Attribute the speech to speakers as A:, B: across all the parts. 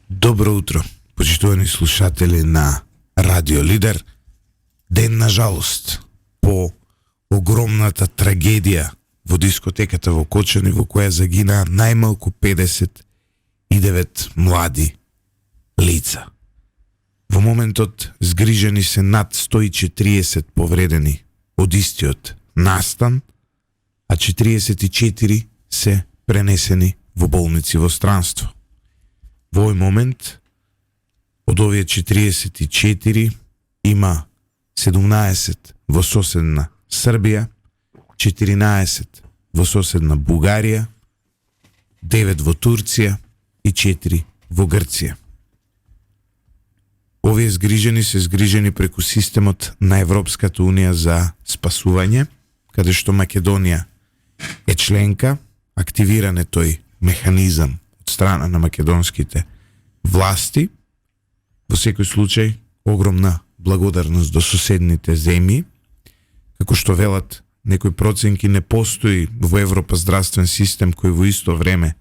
A: Добро утро, почитувани слушатели на Радио Лидер. Ден на жалост по огромната трагедија во дискотеката во Кочани, во која загинаа најмалку 59 млади лица. Во моментот згрижени се над 140 повредени од истиот настан, а 44 се пренесени во болници во странство. Во овој момент од овие 44 има 17 во соседна Србија, 14 во соседна Бугарија, 9 во Турција и 4 во Грција. Овие згрижени се згрижени преку системот на Европската Унија за спасување, каде што Македонија е членка. Активиран е тој механизам од страна на македонските власти. Во секој случај, огромна благодарност до соседните земји. Како што велат некои проценки, не постои во Европа здравствен систем кој во исто време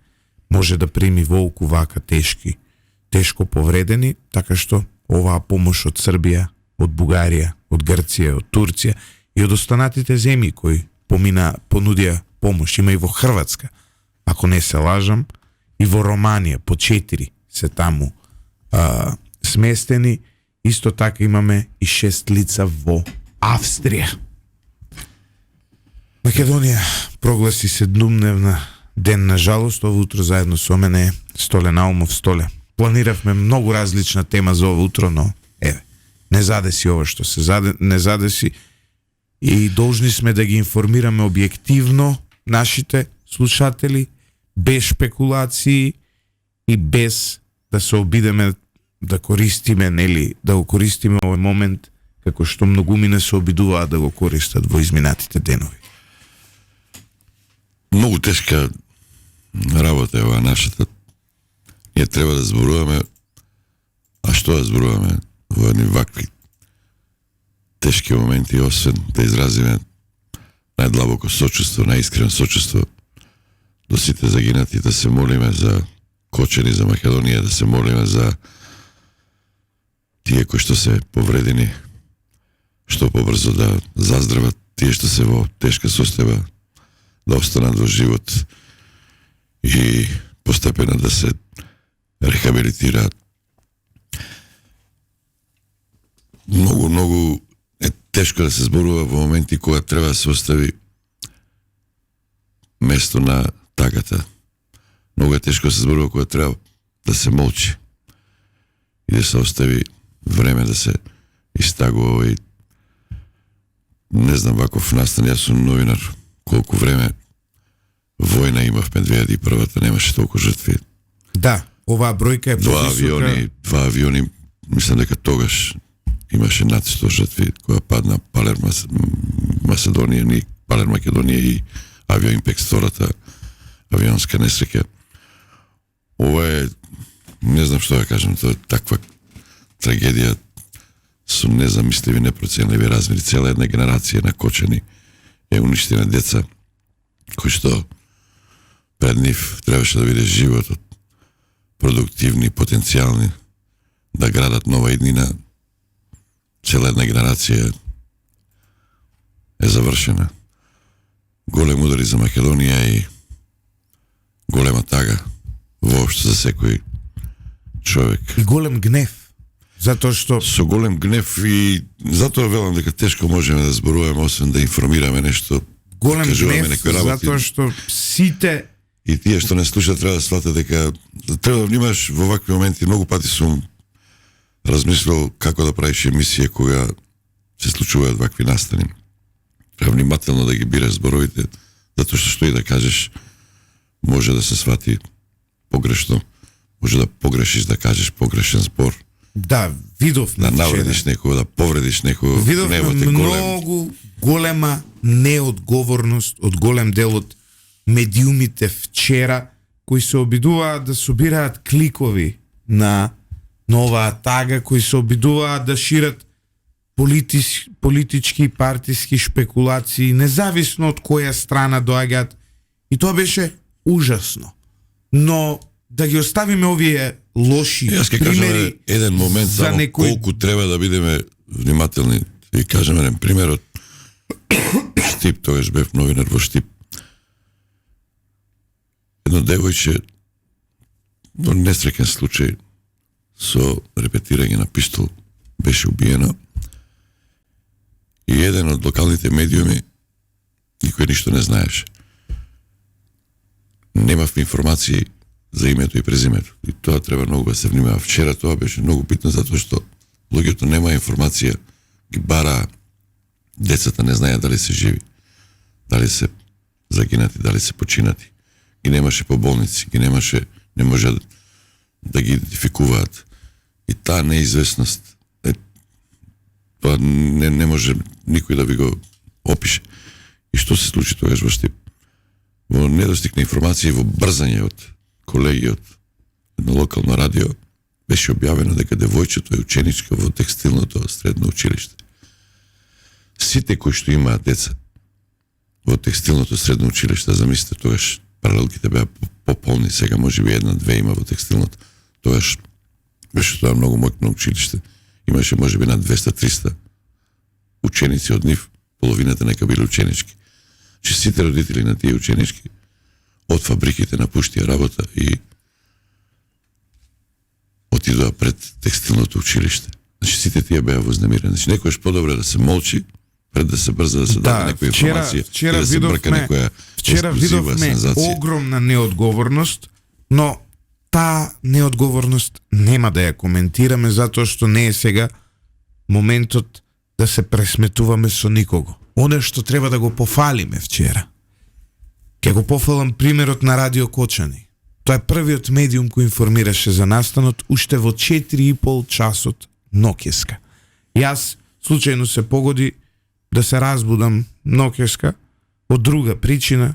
A: може да прими волку вака тешко повредени, така што оваа помош од Србија, од Бугарија, од Грција, од Турција и од останатите земји кои понудија помош, има и во Хрватска, ако не се лажам, и во Романија, по 4 се таму сместени. Исто така имаме и 6 лица во Австрија. Македонија прогласи 7-дневна ден на жалост. Ово утро заедно со мене е Столе Наумов. Столе, планиравме многу различна тема за ово утро, но не задеси ова што се не задеси и должни сме да ги информираме објективно нашите слушатели, без шпекулации и без да се обидеме да користиме, да го користиме овој момент како што многумина се обидуваат да го користат во изминатите денови.
B: Многу тешка работа е ова нашата. Ние треба да зборуваме, а што да зборуваме во едни вакви тешки моменти, освен да изразиме најдлабоко сочувство, најискрено сочувство до сите загинати, да се молиме за Кочани, за Македонија, да се молиме за тие кои што се повредени, што побрзо да заздрават, тие што се во тешка состојба да останат во живот и постепено да се рехабилитираат. Многу е тешко да се зборува во моменти кога треба да се остави место на тагата. Многу е тешко да се зборува кога треба да се молчи и да се остави време да се истагува и не знам ваков настан. Јас сум новинар. Колку време војна имавме 2001-та, немаше толку жртви.
A: Да, оваа бројка е повисока.
B: Два авиони, мислам дека тогаш имаше над 100 жртви кога падна Палер Македонија и Авиоимпекс, втората авионска несреќа. Ова е, не знам што да кажам, тоа е таква трагедија со незамисливи, непроценливи размери. Цела една генерација на Кочани е уништена, деца кои што пред нив требаше да биде животот, продуктивни, потенцијални, да градат нова иднина. Цела една генерација е завршена. Голем удари за Македонија и голема тага воопшто за секој човек.
A: И голем гнев, затоа што
B: со голем гнев, и затоа велам дека тешко можеме да зборуваме освен да информираме нешто.
A: Голем гнев, затоа што сите
B: и тие што не слушаат треба да сватат дека треба да внимаваш во вакви моменти. Многу пати сум размислил како да правиш емисија кога се случуваат вакви настани. Треба внимателно да ги бираш зборовите, затоа што и да кажеш може да се свати погрешно, може да погрешиш, да кажеш погрешен збор.
A: Да, видовме
B: да навредиш некој, да повредиш некој.
A: Видовме многу голема неодговорност од голем дел од медиумите вчера, кои се обидуваат да собираат кликови на оваа тага, кои се обидуваат да шират политички и партиски шпекулации, независно од која страна доаѓаат. И тоа беше ужасно. Но да ги оставиме овие лоши
B: Јас ќе кажам
A: примери
B: еден момент
A: за
B: само
A: некој...
B: колку треба да бидеме внимателни. И кажем еден пример од Штип, тогаш бев новинар во Штип. Едно девојче во несреќен случај со репетирање на пистол беше убиено и еден од локалните медиуми никој ништо не знаеше. Немав информации за името и презимето. И тоа треба многу да се внимава. Вчера тоа беше многу битно затоа што луѓето нема информација, ги бара, децата не знаеа дали се живи, дали се загинати, дали се починати. Ги немаше по болници, ги немаше, не може да ги идентификуваат. И таа неизвестност, тоа не може никој да ви го опише. И што се случи тогаш во Штип? Во недостиг на информација и во брзање од колеги од едно локално радио беше објавено дека девојчето е ученичка во текстилното средно училиште. Сите кои што имаат деца во текстилното средно училиште, замислите, тогаш паралелките беа пополни, сега можеби една-две има во текстилното. Тогаш беше тоа многу моќно училиште. Имаше можеби над 200-300 ученици од нив, половината нека биле ученички. Че сите родители на тие ученички од фабриките напуштија работа и отидоа пред текстилното училиште. Значи сите тие беа вознемирени. Значи некојаш подобро да се молчи пред да се брза да се даде некоја информација и да се брка некоја ексклузива сензација.
A: Огромна неодговорност, но таа неодговорност нема да ја коментираме затоа што не е сега моментот да се пресметуваме со никого. Оно што треба да го пофалиме вчера. Ке го пофалам примерот на Радио Кочани. Тоа е првиот медиум кој информираше за настанот уште во 4,5 часот ноќеска. Јас случајно се погоди да се разбудам ноќеска од друга причина.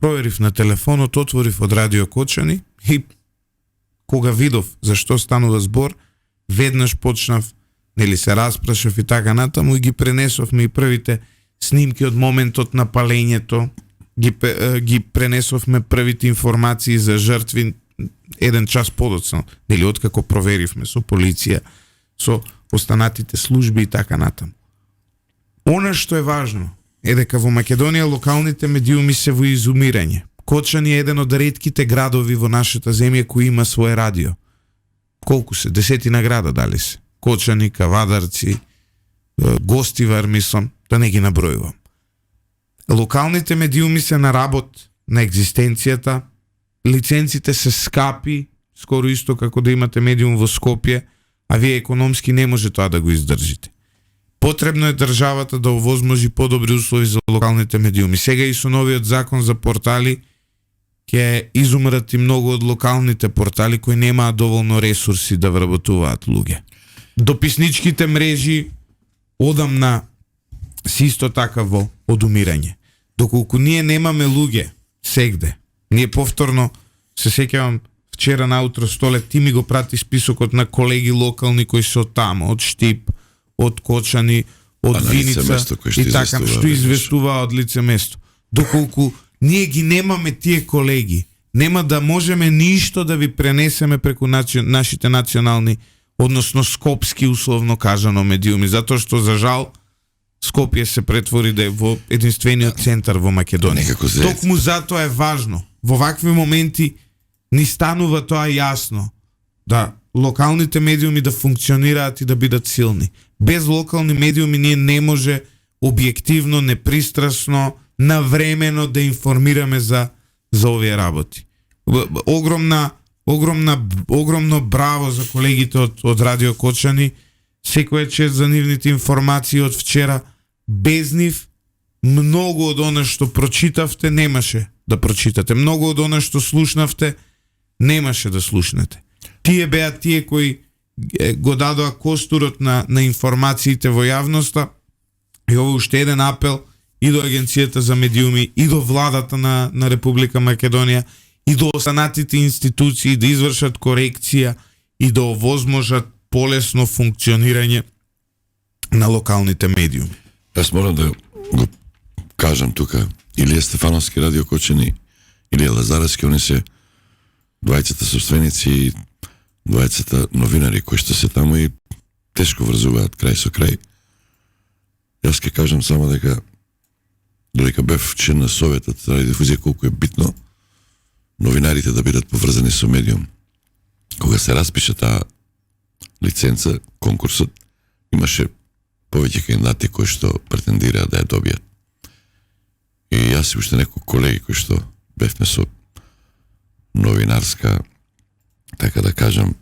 A: Проверив на телефонот, отворив од Радио Кочани и кога видов за што станува збор, веднаш почнав, нели се распрашав и така натаму и ги пренесовме и првите снимки од моментот на палењето, ги пренесовме првите информации за жртви еден час подоцна, нели откако проверивме со полиција, со останатите служби и така натаму. Она што е важно е дека во Македонија локалните медиуми се во изумирање. Кочани е еден од ретките градови во нашата земја кој има свое радио. Колку се? 10 града дали се? Кочани, Кавадарци, Гостивар, мислам, да не ги набројувам. Локалните медиуми се на работ на екзистенцијата, лиценците се скапи, скоро исто како да имате медиум во Скопје, а вие економски не може тоа да го издржите. Потребно е државата да овозможи подобри услови за локалните медиуми. Сега и со новиот закон за портали ќе изумрат и многу од локалните портали кои немаат доволно ресурси да вработуваат луѓе. Дописничките мрежи одамна си исто така во одумирање. Доколку ние немаме луѓе сегде, ние повторно се сеќавам вчера наутро Столе, ти ми го прати списокот на колеги локални кои се од тамо, од Штип, од Кочани, од Виница и така, што известува од лице место. Доколку ние ги немаме тие колеги, нема да можеме ништо да ви пренесеме преку нашите национални, односно скопски условно кажано медиуми, затоа што за жал Скопје се претвори да е во единствениот центар во Македонија. Токму затоа е важно. Во вакви моменти ни станува тоа јасно да локалните медиуми да функционираат и да бидат силни. Без локални медиуми ние не може објективно, непристрасно, навремено да информираме за овие работи. Огромно браво за колегите од Радио Кочани. Секоја чест за нивните информации од вчера. Без нив многу од она што прочитавте немаше да прочитате. Многу од она што слушнавте немаше да слушнете. Тие беа тие кои го дадоа костурот на информациите во јавноста и ово уште еден апел и до Агенцијата за медиуми и до владата на Република Македонија и до останатите институции да извршат корекција и да овозможат полесно функционирање на локалните медиуми.
B: Јас морам да го кажам тука, или е Стефановски Радио Кочани, или е Лазаревски, они се двајцата собственици, двајцата новинари кои што се таму и тешко врзуваат крај со крај. Јас ќе кажам само дека додека бев член на Советот за радиодифузија, колку е битно новинарите да бидат поврзани со медиум. Кога се распиша таа лиценца, конкурсот, имаше повеќе кандидати кои што претендираа да ја добијат. И јас и уште некои колеги кои што бевме со новинарска, така да кажам,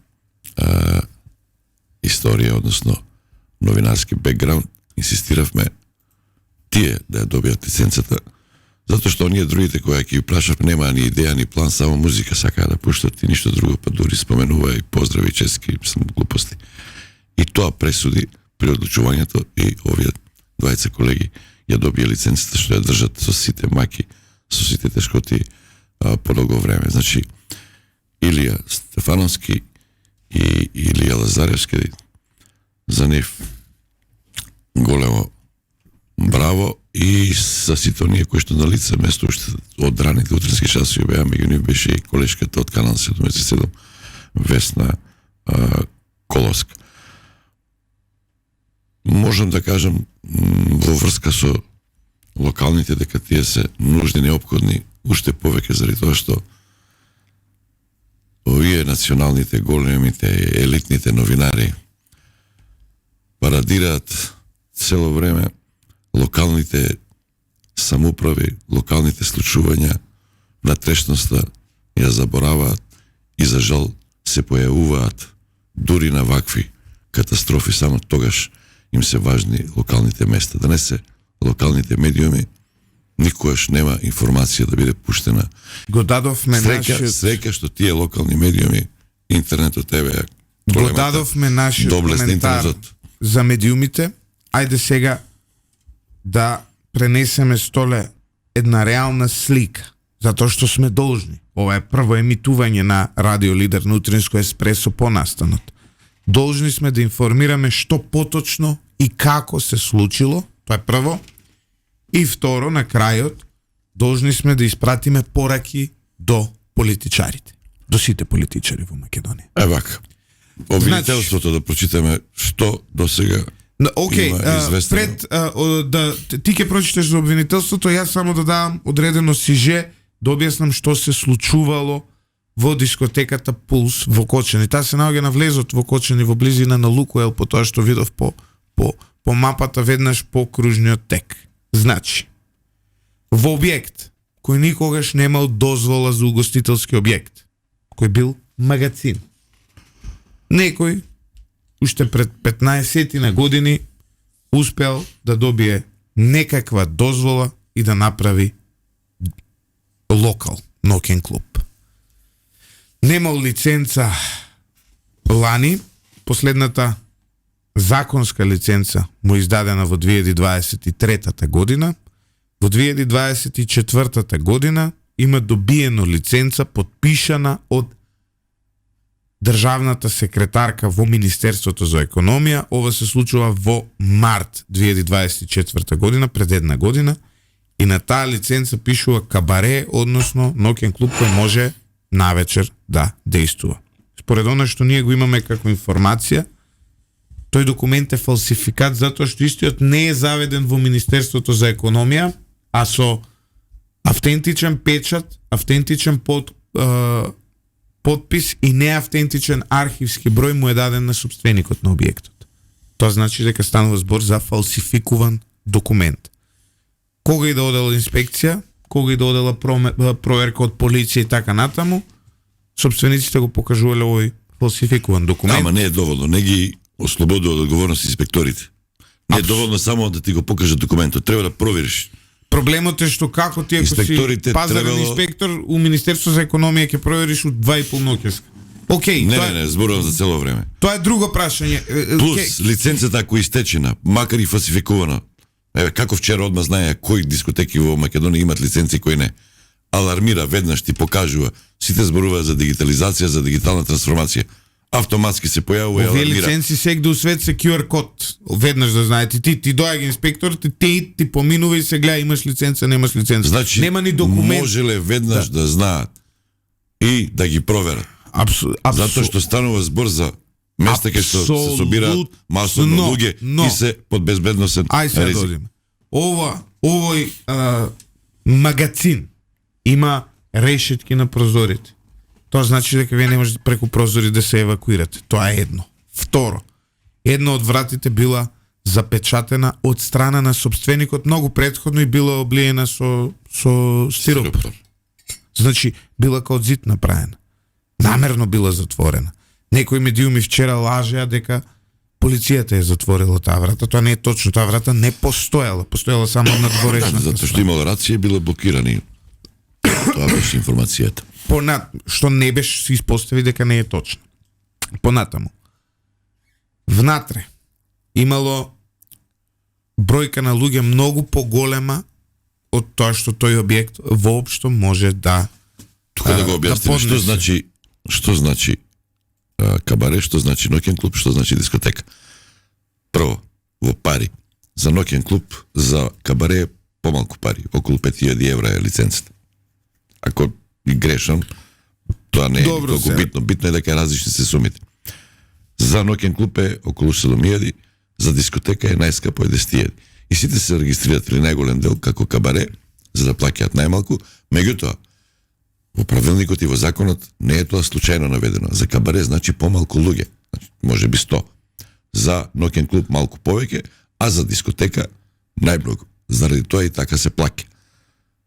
B: историја, односно новинарски бекграунд, инсистиравме тие да ја добијат лиценцата, затоа што оние другите кои ќе ги прашав немаа ни идеја, ни план, само музика сакаа да пуштат и ништо друго, па дури споменува и поздрави честски глупости. И тоа пресуди при одлучувањето и овие двајца колеги ја добија лиценцата што ја држат со сите маки, со сите тешкоти по долго време. Значи, Илија Стефановски и Илија Лазаревски, за нив големо браво и за сите оние кои што на лице место уште од раните утрински часови беа, меѓу нив беше и колешката од Канал 77 Весна Колоска. Можам да кажам во врска со локалните дека тие се нужни, неопходни, уште повеќе заради тоа што овие националните, големите, елитните новинари парадираат цело време локалните самоуправи, локалните случувања на трешноста ја забораваат и за жал се појавуваат дури на вакви катастрофи, само тогаш им се важни локалните места. Да не се локалните медиуми, никогаш нема информација да биде пуштена.
A: Го дадовме
B: среќа што тие локални медиуми, интернетот тебе
A: го дадовме нашиот коментар за медиумите. Ајде сега да пренесеме столе една реална слика, затоа што сме должни. Ова е прво емитување на Радио Лидер на Утринско еспресо по настанот. Должни сме да информираме што поточно и како се случило, тоа е прво. И второ, на крајот, должни сме да испратиме пораки до политичарите. До сите политичари во Македонија.
B: Вака. Обвинителството да прочитаме што до сега има известено.
A: Пред ти ќе прочиташ за обвинителството, јас само да дадам одредено сиже, да објаснам што се случувало во дискотеката Пулс во Кочани. Таа се наоѓа на влезот во Кочани, во близина на Лукоел, по тоа што видов по мапата веднаш по кружниот тек. Значи, во објект кој никогаш немал дозвола за угостителски објект, кој бил магазин, некој уште пред 15 на години успел да добие некаква дозвола и да направи локал, ноќен клуб. Немал лиценца лани, последната законска лиценца му издадена во 2023 година. Во 2024 година има добиено лиценца подпишана од државната секретарка во Министерството за економија. Ова се случува во март 2024 година, пред една година, и на таа лиценца пишува кабаре, односно ноќен клуб кој може навечер да действува. Според она што ние го имаме како информација, тој документ е фалсификат затоа што истиот не е заведен во Министерството за економија, а со автентичен печат, автентичен подпис и неавтентичен архивски број му е даден на собственикот на објектот. Тоа значи дека станува збор за фалсификуван документ. Кога и да одела инспекција, кога и да одела проверка од полиција и така натаму, собствениците го покажувале овој фалсификуван документ.
B: Ама не е доволно, не ги ослободува од одговорност инспекторите. Не е доволно само да ти го покажат документот, треба да провериш.
A: Проблемот е што како ти ако си пазарен инспектор у Министерство за економија ќе провериш од 2,5 ноќеска. Океј,
B: не, зборувам за цело време.
A: Тоа е друго прашање.
B: Плюс лиценцата ако истечена, макар и фалсификувана. Еве како вчера одма знае кои дискотеки во Македонија имат лиценци и кои не. Алармира веднаш, ти покажува. Сите зборуваат за дигитализација, за дигитална трансформација. Автоматски се појавува и алармира.
A: Овие лиценци сегде у свет се QR код. Веднаш да знаете, ти доаѓа инспектор, ти поминува и се гледа имаш лиценца, немаш лиценца.
B: Значи,
A: нема ни документ.
B: Можеле веднаш да знаат и да ги проверат. Затоа што станува збор за места кај што се собираат масовно луѓе и се под безбедносен ризик.
A: Овој магазин има решетки на прозорите. Тоа значи дека вие не можете преку прозори да се евакуирате. Тоа е едно. Второ, една од вратите била запечатена од страна на собственикот многу претходно и била облиена со стиропор. Значи, била као зид направена. Намерно била затворена. Некои медиуми вчера лажеа дека полицијата е затворила таа врата. Тоа не е точно. Таа врата не постоела. Постоела само на дворешната страна.
B: Затоа што имала рација и била блокирани. Тоа беше информацијата.
A: Што не беше се испостави дека не е точно. Понатаму. Внатре имало бројка на луѓе многу поголема од тоа што тој објект воопшто може да
B: тука да го објасниме што значи кабаре, што значи ноќен клуб, што значи дискотека. Прво, во пари. За ноќен клуб, за кабаре помалку пари, околу 5000 евра е лиценцата. Ако и грешам, тоа не е толку битно. Битно е дека различни се сумите. За ноќен клуб е околу 7000, за дискотека е најскапо е 10.000. И сите се регистрираат или најголем дел како кабаре, за да плаќаат најмалку, меѓутоа во правилникот и во законот не е тоа случајно наведено. За кабаре значи помалку луѓе, значи можеби 100. За ноќен клуб малку повеќе, а за дискотека најмногу. Заради тоа и така се плаќа.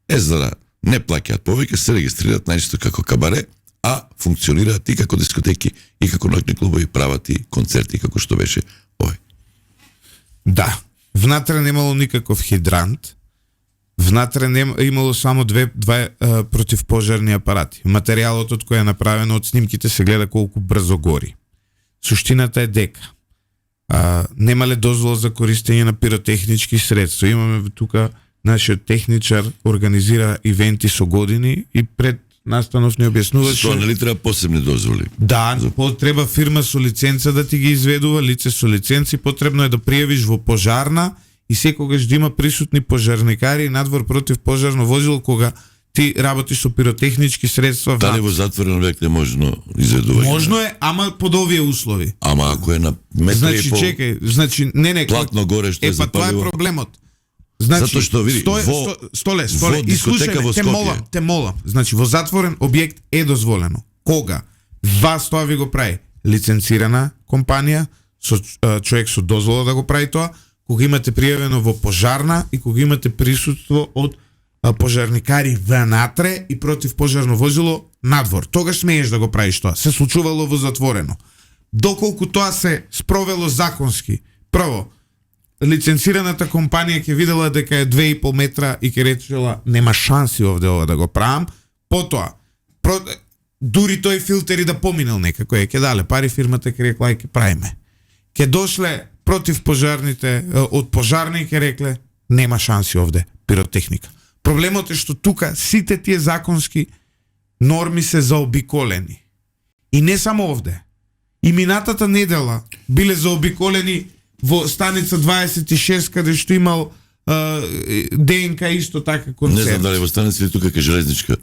B: За да не плаќаат повеќе, се регистрираат најчесто како кабаре, а функционираат и како дискотеки и како ноќни клубови, прават и концерти како што беше овој.
A: Да, внатре немало никаков хидрант. Внатре имало само два противпожарни апарати. Материјалот од кој е направено од снимките се гледа колку брзо гори. Суштината е дека немале дозвола за користење на пиротехнички средства. Имаме тука нашиот техничар организира ивенти со години и пред настанов не објаснуваше.
B: Тоа нели треба посебни дозволи?
A: Да, потреба фирма со лиценца да ти ги изведува, лице со лиценци, потребно е да пријавиш во пожарна и секогаш да има присутни пожарникари и надвор против пожарно возило кога ти работиш со пиротехнички средства.
B: Дали во затворен објект е можно изведување?
A: Можно е, ама под овие услови.
B: Ама ако е на метри и пол.
A: Чекај, значи не
B: платно горе што е запаливо.
A: Тоа е проблемот. Значи,
B: затоа што види,
A: столе,
B: и слушај,
A: те молам. Значи во затворен објект е дозволено. Кога? Вас тоа ви го прави лиценцирана компанија со човек со дозвола да го прави тоа, кога имате пријавено во пожарна и кога имате присуство од пожарникари внатре и против пожарно возило надвор. Тогаш смееш да го правиш тоа. Се случувало во затворено. Доколку тоа се спровело законски. Прво, лиценцираната компанија ќе видела дека е 2,5 метра и ќе речела нема шанси овде ова да го правам. Потоа, дури тој филтер и да поминал некако ќе дале пари, фирмата ќе рекла ќе правиме. Ќе дошле против пожарните од пожарни ќе рекле нема шанси овде пиротехника. Проблемот е што тука сите тие законски норми се заобиколени. И не само овде. И минатата недела биле заобиколени во станица 26 каде што имал ДНК исто така концерт.
B: Не знам дали во станица или тука кај железничка.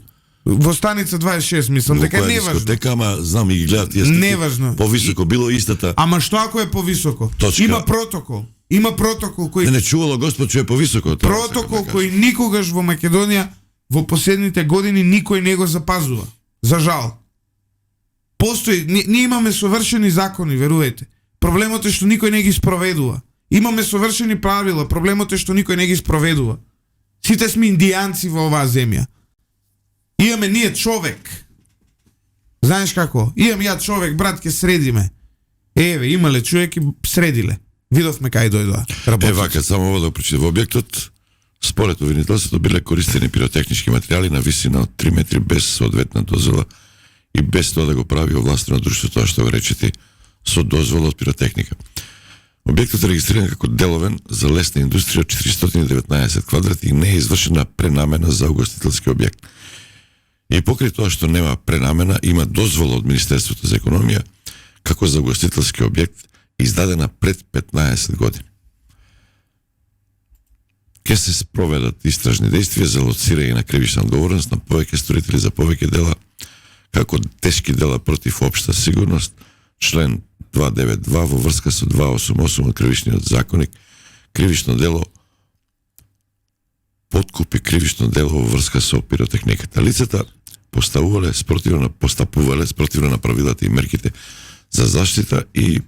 A: Во станица 26 мислам дека не важно.
B: Дискотека, ама знам и ги гледат тие слики.
A: Не важно.
B: Повисоко било истата.
A: Ама што ако е повисоко?
B: Точка.
A: Има протокол. Има протокол кој
B: не чувало Господ што е повисоко.
A: Протокол кој никогаш во Македонија во последните години никој не го запазува. За жал. Постои, ние имаме совршени закони, верувајте. Проблемот е што никој не ги спроведува. Имаме совршени правила, проблемот е што никој не ги спроведува. Сите сме индијанци во оваа земја. Имаме ние човек. Знаеш како? Имам ја човек, брат, ке средиме. Еве, имале човек и средиле. Видовме кај дојдоа.
B: Вака, само ово да прочитам. Во објектот, според обвинителството, биле користени пиротехнички материјали на висина од 3 метри без соодветна дозвола и без тоа да го прави овластено друштво, тоа што го речете, со дозвола од пиротехника. Објектот е регистриран како деловен за лесна индустрија од 419 квадрати и не е извршена пренамена за угостителски објект. И покрај тоа што нема пренамена, има дозвола од Министерството за економија како за угостителски објект издадена пред 15 години. Ке се спроведат истражни действија за лоцирање на кривична одговорност на повеќе сторители за повеќе дела како тешки дела против општа сигурност, член 292 во врска со 288 од кривичниот законник, кривично дело подкуп и кривично дело во врска со пиротехниката. Лицата постапувале спротивно на правилата и мерките за заштита и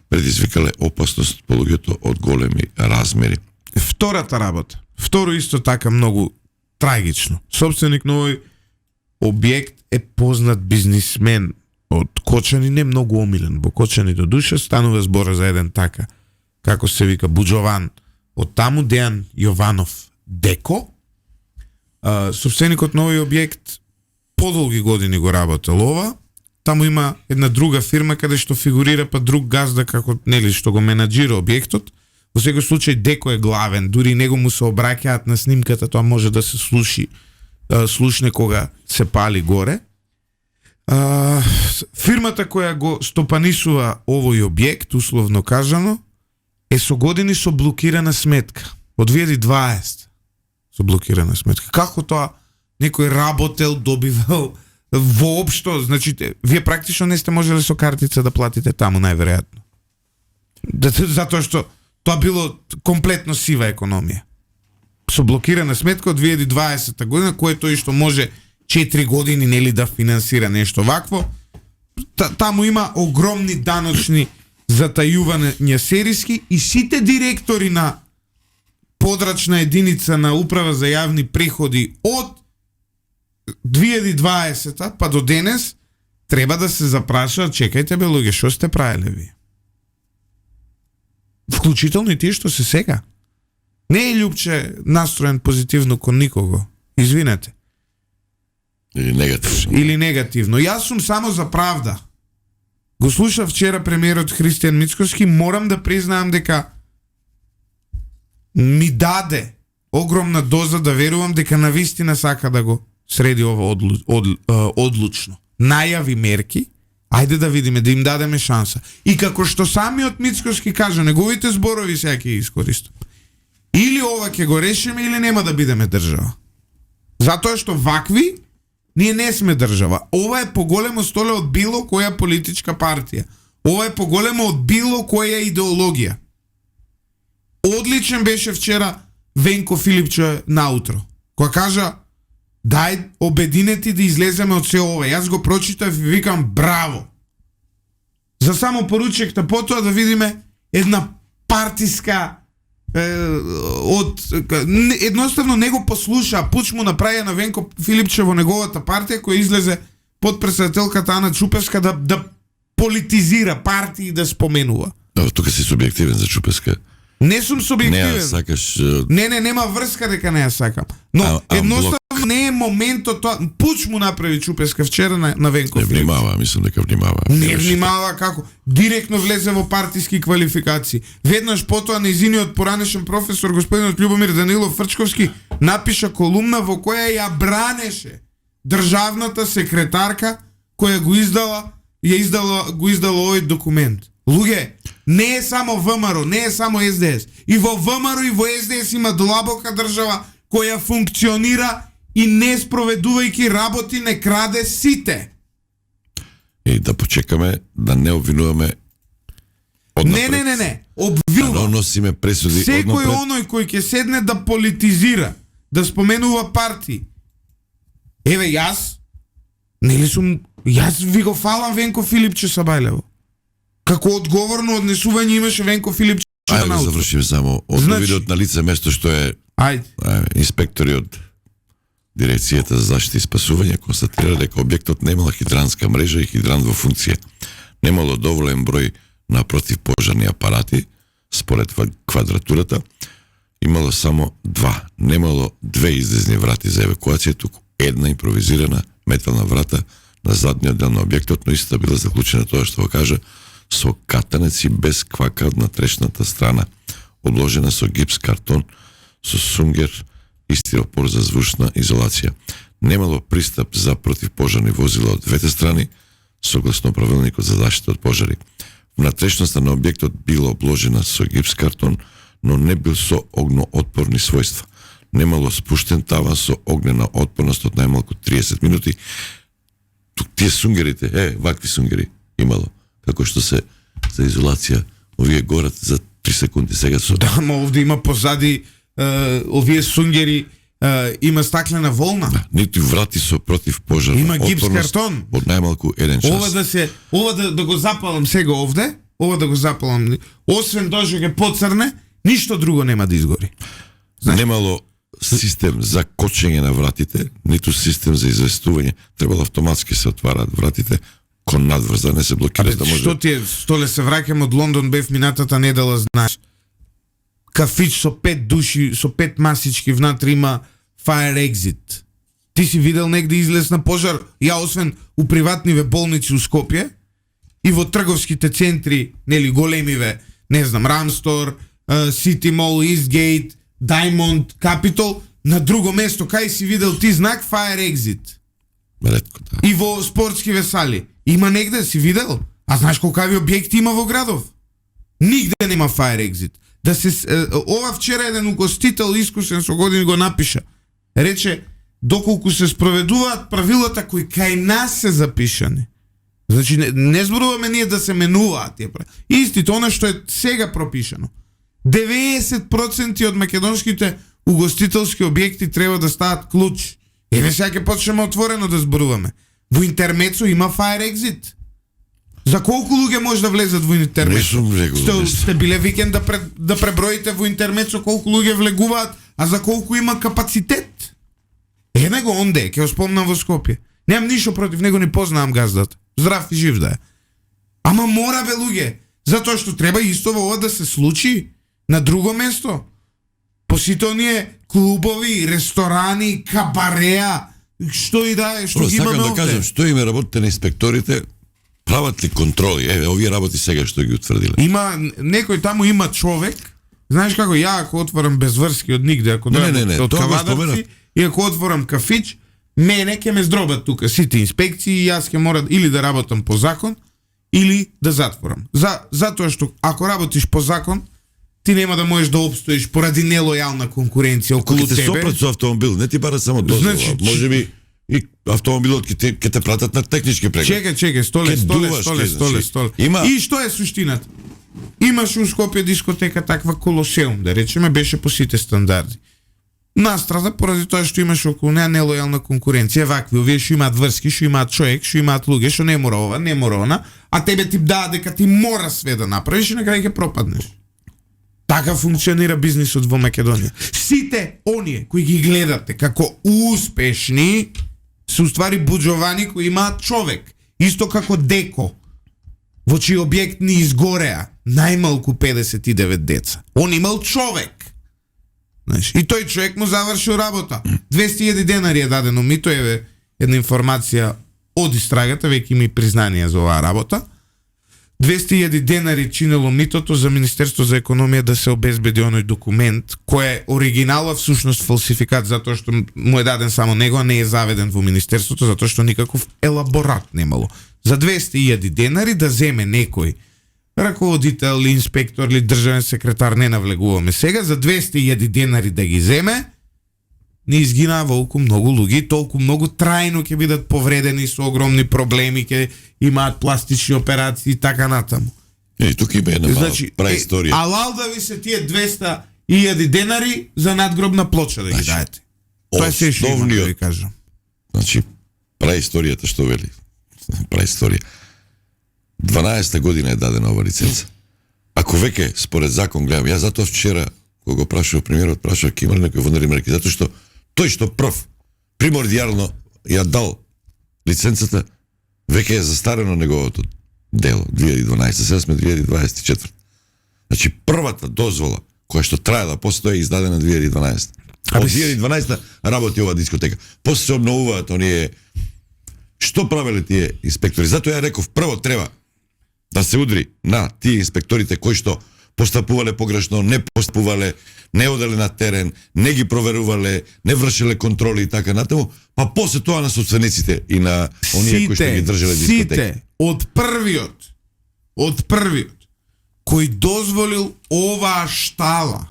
B: предизвикале опасност по луѓето од големи размери.
A: Втората работа. Второ исто така многу трагично. Собственик на овој објект е познат бизнисмен од Кочани, не многу омилен во Кочани до душа, станува збора за еден така, како се вика Буџован, од таму Дејан Јованов Деко. Собственикот на овој објект подолги години го работел ова. Таму има една друга фирма каде што фигурира па друг газда како нели што го менаџира објектот. Во секој случај Деко е главен, дури него му се обраќаат на снимката, тоа може да се слушне кога се пали горе. Фирмата која го стопанисува овој објект, условно кажано, е со години со блокирана сметка. Од 2020 со блокирана сметка. Како тоа некој работел, добивал воопшто, значи вие практично не сте можеле со картица да платите таму најверојатно. Затоа што тоа било комплетно сива економија. Со блокирана сметка од 2020 година, което и што може 4 години нели да финансира нешто вакво. Таму има огромни даночни затајувања сериски и сите директори на подрачна единица на Управа за јавни приходи од 2020 па до денес треба да се запрашаат, чекајте бе луѓе, што сте правеле вие? Вклучително и тие што се сега. Не е Љупче настроен позитивно кон никого. Извинете.
B: Или негативно.
A: Јас сум само за правда. Го слушав вчера премиерот Христијан Мицкоски, морам да признаам дека ми даде огромна доза да верувам дека навистина сака да го среди ова одлучно. Најави мерки, ајде да видиме, да им дадеме шанса. И како што самиот Мицкоски кажа, неговите зборови сега ќе искористам. Или ова ќе го решиме, или нема да бидеме држава. Затоа што вакви, ние не сме држава. Ова е поголемо столе од било која политичка партија. Ова е поголемо од било која идеологија. Одличен беше вчера Венко Филипче наутро, која кажа, дај обединети да излеземе од се ова. Јас го прочитав и викам браво. За само поручекта потоа да видиме една партиска едноставно не го послуша, пуч му направи на Венко Филипче во неговата партија која излезе под председателката Ана Чупевска да политизира партии и да споменува.
B: Тука си субјективен за Чупевска.
A: Не сум субјективен.
B: Не сакаш.
A: Не, нема врска дека не ја сакам. Но едноставно не е моментот тоа. Пуч му направи Чупевска вчера на Венко Филипче.
B: Не внимава, мислам дека внимава.
A: Не внимава како? Директно влезе во партиски квалификации. Веднаш потоа нејзиниот поранешен професор господинот Љубомир Данилов Фрчковски напиша колумна во која ја бранеше државната секретарка која го издала овој документ. Луѓе, не е само ВМРО, не е само СДС. И во ВМРО и во СДС има длабока држава која функционира и не спроведувајќи работи не краде сите.
B: И да почекаме да не обвинуваме
A: однапред. Не. Обвинува.
B: Да носиме пресуди
A: секој
B: однапред.
A: оној кој ќе седне да политизира, да споменува партии. Еве јас ви го фалам Венко Филипче Сабајлево. Како одговорно однесување имаше Венко Филипче.
B: Ајде да завршиме само од видеот на лице место што е инспектори од Дирекцијата за заштита и спасување констатира дека објектот немала хидранска мрежа и хидрант во функција. Немало доволен број на противпожарни апарати според квадратурата. Имало само 2. Немало 2 излезни врати за евакуација, туку една импровизирана метална врата на задниот дел на објектот, но исто била заклучена тоа што го кажа со катанец и без квака на трешната страна, обложена со гипс картон, со сунгер и стиропор за звучна изолација. Немало пристап за противпожарни возила од двете страни, согласно правилникот за заштита од пожари. Внатрешноста на објектот била обложена со гипс картон, но не бил со огноотпорни својства. Немало спуштен таван со огнена отпорност од најмалку 30 минути. тук тие сунгерите, вакви сунгери имало, како што се за изолација, овие горат за 3 секунди сега со...
A: Да, ма овде има позади овие сунгери, има стаклена волна.
B: Да, ниту врати со против пожар.
A: Има гипс картон.
B: Од најмалку 1 час.
A: Ова да го запалам сега овде, освен дожеге поцрне, ништо друго нема да изгори.
B: Немало систем за кочење на вратите, ниту систем за известување. Требало автоматски се отвараат вратите кон надвор, за да не се блокира, да може.
A: Што ти е, столе се враќам од Лондон, бев минатата недела, знаеш. Кафич со 5 души, со 5 масички внатре има fire exit. Ти си видел негде излез на пожар, ја освен у приватниве болници у Скопје и во трговските центри, нели големиве, не знам, Рамстор, City Mall, Eastgate, Diamond, Capitol, на друго место, кај си видел ти знак fire exit?
B: Ретко, да.
A: И во спортски сали. Има негде, си видел? А знаеш колкави објекти има во градов? Нигде нема fire exit. Ова вчера еден угостител искусен со години го напиша. Рече, доколку се спроведуваат правилата кои кај нас се запишани. Значи, не зборуваме ние да се менуваат тие правила. Истито, она што е сега пропишано. 90% од македонските угостителски објекти треба да стават клуч. Еве сега ќе почнеме отворено да зборуваме. Во интермецо има fire exit. За колку луѓе може да влезат во интермецо?
B: Не сум регул.
A: Сте биле викенд да преброите во интермецо колку луѓе влегуваат, а за колку има капацитет? Него онде, ќе го спомнам во Скопје. Немам ништо против него, не познавам газдата. Здрав и жив да е. Ама мора бе луѓе, затоа што треба исто во ова да се случи на друго место. По сите оние клубови, ресторани, кабареа, што и да е, што ги имаме
B: да
A: овде.
B: кажам, што име работите на инспекторите, прават ли контроли? Овие работи сега што ги утврдиле.
A: Има некој таму има човек. Знаеш како ја ако отворам безврски од нигде, ако дојдам од Кавадарци и ако отворам кафич, мене ќе ме здробат тука сите инспекции и јас ќе мора или да работам по закон или да затворам. Затоа што ако работиш по закон, ти нема да можеш да опстоиш поради нелојална конкуренција околу тебе.
B: Ако те сопрат со автомобил, не ти бара само дозвола.
A: Значи,
B: може би и автомобилот ќе те пратат на технички преглед.
A: Чекај, столе. И што е суштината? Имаш у Скопје дискотека таква Колосеум, да речеме, беше по сите стандарди. Настрада поради тоа што имаше околу неа нелојална конкуренција, вакви, овие што имаат врски, што имаат човек, што имаат луѓе, што не мора ова, не мора она, а тебе ти даа дека ти мора све да направиш и на крај ќе пропаднеш. Така функционира бизнисот во Македонија. Сите оние кои ги гледате како успешни се уствари буџовани кои имаат човек, исто како Деко, во чиј објект ни изгореа најмалку 59 деца. Он имал човек. Знаеш, и тој човек му завршил работа. 200.000 денари е дадено мито, еве една информација од истрагата, веќе има и признание за оваа работа. 200.000 денари чинело митото за Министерство за економија да се обезбеди оној документ, кој е оригинал, всушност фалсификат, затоа што му е даден само него, а не е заведен во Министерството, затоа што никаков елаборат немало. За 200.000 денари да земе некој раководител, инспектор или државен секретар, не навлегуваме сега, за 200.000 денари да ги земе, не изгинаа волку многу луѓе, толку многу трајно ќе бидат повредени со огромни проблеми, ќе имаат пластични операции и така натаму.
B: Тука има една мала праисторија.
A: Алал да ви се тие 200.000 денари за надгробна плоча да ги даете. Тоа се што имам да ви кажам.
B: Значи, праисторијата што вели? Праисторија. 12-та година е дадена ова лиценца. Ако веќе според закон гледам, ја затоа вчера кога го прашував премиерот, прашував ќе има ли некој вонарни мерки, затоа што тој што прв примордијално ја дал лиценцата, веќе е застарено неговото дело 2012, сега сме 2024. Значи првата дозвола која што трае да постои е издадена 2012. Од 2012 работи ова дискотека. После се обновуваат оние. Што правеле тие инспектори? Затоа ја реков, прво треба да се удри на тие инспекторите кои што постапувале погрешно, не постапувале, не оделе на терен, не ги проверувале, не вршеле контроли и така натаму, па после тоа на собствениците и на оние кои што ги држеле дискотека.
A: Сите од првиот кој дозволил оваа штала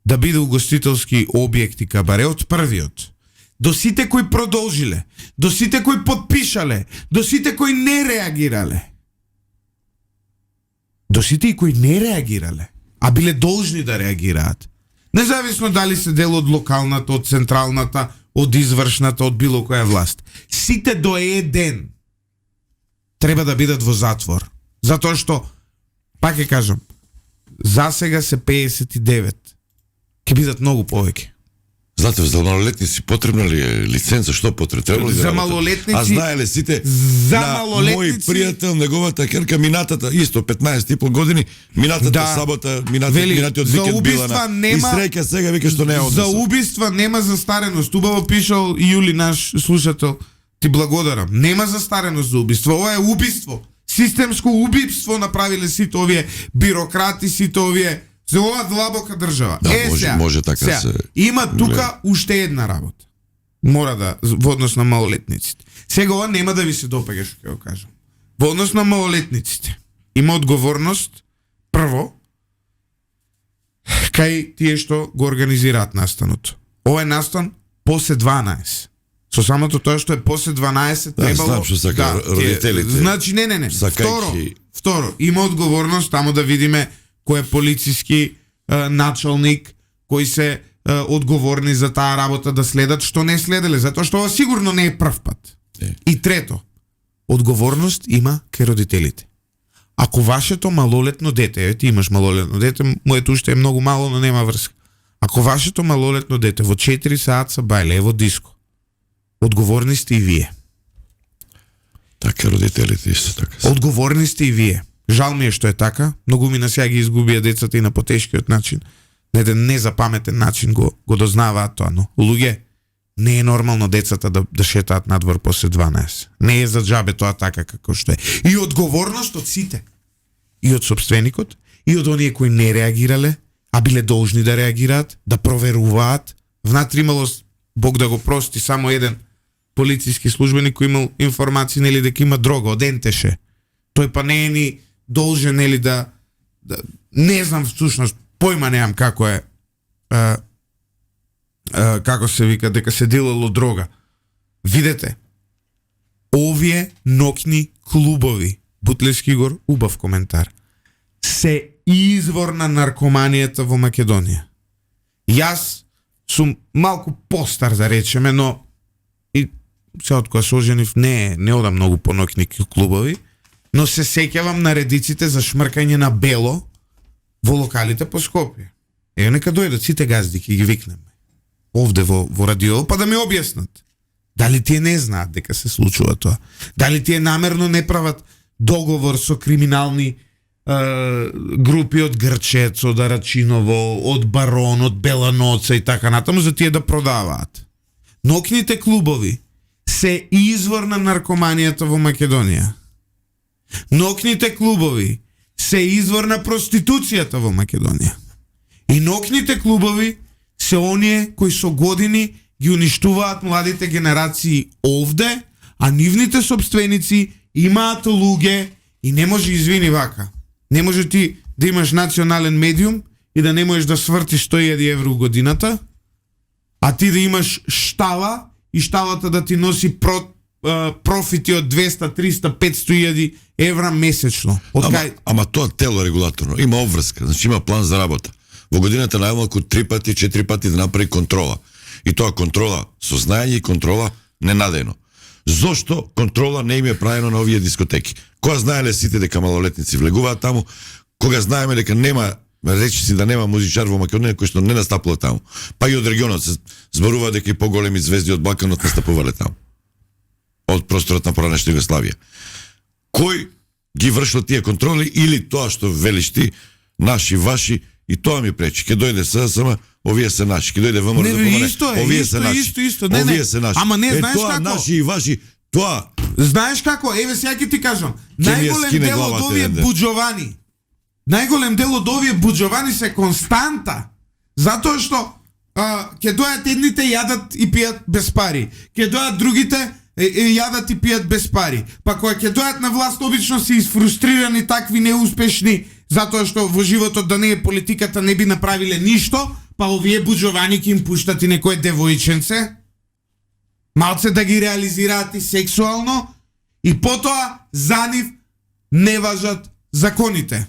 A: да биде угостителски објект и кабаре, од првиот, до сите кои продолжиле, до сите кои подпишале, до сите кои не реагирале. До сите и кои не реагирале, а биле должни да реагираат. Независно дали се дел од локалната, од централната, од извршната, од било која власт. Сите до еден треба да бидат во затвор. Затоа што, пак ќе кажам, за сега се 59. Ќе бидат многу повеќе.
B: Знаете, за малолетници потребна ли е лиценца? Што потребна? Треба ли
A: За
B: да
A: малолетници...
B: А знаеле сите
A: за
B: на
A: малолетници...
B: мој пријател, неговата керка, минатата, исто 15,5 години, минатата сабота, минатиот викенд била на... И среќа сега вика што не е однесла.
A: За убиства нема застареност. Убаво пишал Јули, наш слушател. Ти благодарам. Нема застареност за убиство. Ова е убиство. Системско убиство направиле сите овие бюрократи, сите овие за ова длабока држава.
B: Да, може така
A: сега,
B: се...
A: Има тука уште една работа. Мора да, во однос на малолетниците. Сега ова нема да ви се допаѓа, што ќе го кажам. Во однос на малолетниците има одговорност, прво, кај тие што го организираат настаното. Ова е настан после 12. Со самото тоа што е после 12 требало...
B: знам што сака родителите.
A: Значи, не. Второ, има одговорност тамо да видиме кој е полициски началник, кои се одговорни за таа работа да следат, што не следеле, затоа што ова сигурно не е прв пат. И трето, одговорност има кај родителите. Ако вашето малолетно дете, ти имаш малолетно дете, моето уште е многу мало, но нема врска. Ако вашето малолетно дете во 4 саат са бајле, во диско, одговорни сте и вие.
B: Така, родителите исто така.
A: Одговорни сте и вие. Жал ми е што е така, многу мина сега ги изгубија децата и на потешкиот начин. На еден незапаметен начин го дознаваат тоа, но луѓе, не е нормално децата да шетаат надвор после 12. Не е за џабе тоа така како што е. И одговорност од сите. И од собственикот, и од оние кои не реагирале, а биле должни да реагираат, да проверуваат. Внатре имало, Бог да го прости, само еден полициски службеник кој имал информации, нели, дека има дрога од Ентеше. Тој па не е ни должен, нели, да не знам всушност, појма немам како е, како се вика, дека се делало дрога. Видете, овие ноќни клубови, Бутлевски Игор, убав коментар, се извор на наркоманијата во Македонија. Јас сум малку постар, да речеме, но и се од кога се оженив не одам многу по ноќни клубови, но се сеќавам на редиците за шмркање на бело во локалите по Скопје. Нека дојдат сите газди, ќе ги викнеме овде во радио, па да ми објаснат. Дали тие не знаат дека се случува тоа? Дали тие намерно не прават договор со криминални групи од Грчец, од Арачиново, од Барон, од Беланоца и така натаму, за тие да продаваат. Ноќните клубови се извор на наркоманијата во Македонија. Ноќните клубови се извор на проституцијата во Македонија. И ноќните клубови се оние кои со години ги уништуваат младите генерации овде, а нивните собственици имаат луѓе и не може, извини вака, не може ти да имаш национален медиум и да не можеш да свртиш 100.000 евро годината, а ти да имаш штала и шталата да ти носи профити од 200, 300, 500.000 евра месечно.
B: Ама тоа тело регулаторно има обврска, значи има план за работа. Во годината најмалку 3 пати, 4 пати да направи контрола. И тоа контрола со знаење и контрола ненадејно. Зошто контрола не им е правено на овие дискотеки? Кога знаеле сите дека малолетници влегуваат таму, кога знаеме дека нема, речиси да нема музичар во Македонија кој што не настапува таму. Па и од регионот се зборува дека и поголеми звезди од Балканот настапувале таму. Од просторот на поранешна Југославија. Кој ги вршил тие контроли или тоа што велиш ти, наши, ваши, и тоа ми пречи. Ке дојде ССМ, овие се наши. Ке дојде ВМРО да помане, овие се наши. Овие се наши.
A: Ама не, знаеш
B: тоа,
A: како?
B: Наши и ваши, тоа.
A: Знаеш како? Еве сега ќе ти кажам. Најголем дел од овие буџовани. Најголем дел од овие буџовани се константа. Затоа што ќе дојат едните јадат и пијат без пари. Ќе дојат другите јадат и пијат без пари. Па кога ќе дојат на власт, обично се изфрустрирани, такви неуспешни, затоа што во животот да не е политиката не би направиле ништо, па овие буџовани ќе им пуштат и некое девојченце. Малце да ги реализираат и сексуално и потоа за нив не важат законите.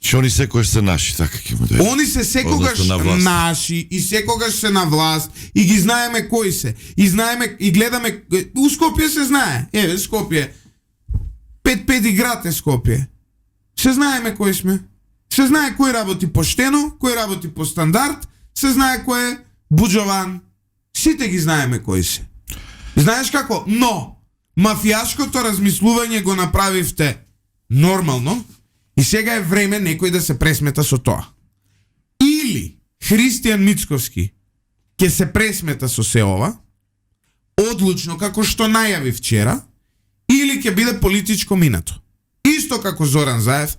B: Че они секогаш се наши, така ќе му дојде.
A: Они се секогаш
B: Односно на власт.
A: наши и секогаш се на власт и ги знаеме кои се. И знаеме и гледаме у Скопје се знае. Еве Скопје 5 град е Скопје. Се знаеме кои сме. Се знае кој работи поштено, кој работи по стандард, се знае кој е буџован. Сите ги знаеме кои се. Знаеш како? Но мафијашкото размислување го направивте нормално и сега е време некој да се пресмета со тоа. Или Христијан Мицковски ќе се пресмета со се ова, одлучно како што најави вчера, или ќе биде политичко минато. Исто како Зоран Заев,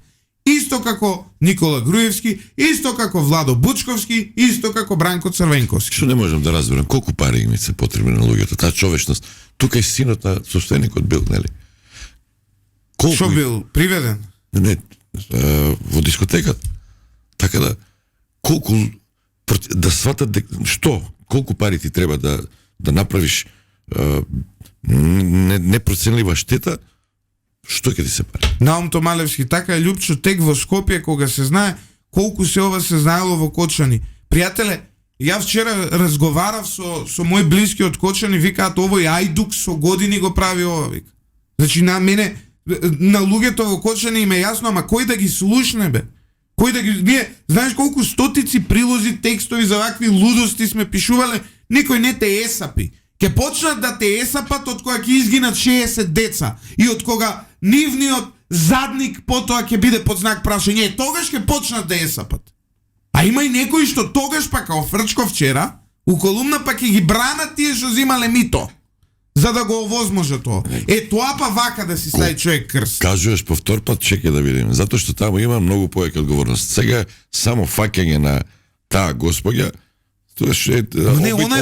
A: исто како Никола Груевски, исто како Владо Бучковски, исто како Бранко Црвенковски.
B: Што не можам да разберам, колку пари им се потребни на луѓето, таа човечност. Тука и синот на собственикот бил, нели?
A: Што бил приведен?
B: Не, во дискотеката. Така да, колку да сватат што, колку пари ти треба да направиш непроценлива штета, што ќе ти се пари?
A: Наум Томалевски, така е Љупчо тек во Скопје кога се знае колку се ова се знаело во Кочани. Пријателе, ја вчера разговарав со мој блиски од Кочани, викаат овој ајдук со години го прави ова, вика. Значи на мене на луѓето во Кочани им е јасно, ама кој да ги слушне бе? Кој да ги ние, знаеш колку стотици прилози, текстови за вакви лудости сме пишувале, никој не те есапи. Ке почнат да те есапат од кога ќе изгинат 60 деца и од кога нивниот задник потоа ќе биде под знак прашање. Тогаш ќе почнат да есапат. А има и некои што тогаш па као Фрчко вчера, у колумна па ќе ги бранат тие што земале мито, за да го овозможа тоа. Тоа па вака да си стави човек крст.
B: Кажуваш повтор пат, чекај да видим. Затоа што таму има многу повеќе одговорност. Сега само фаќање на таа господја, тоа што е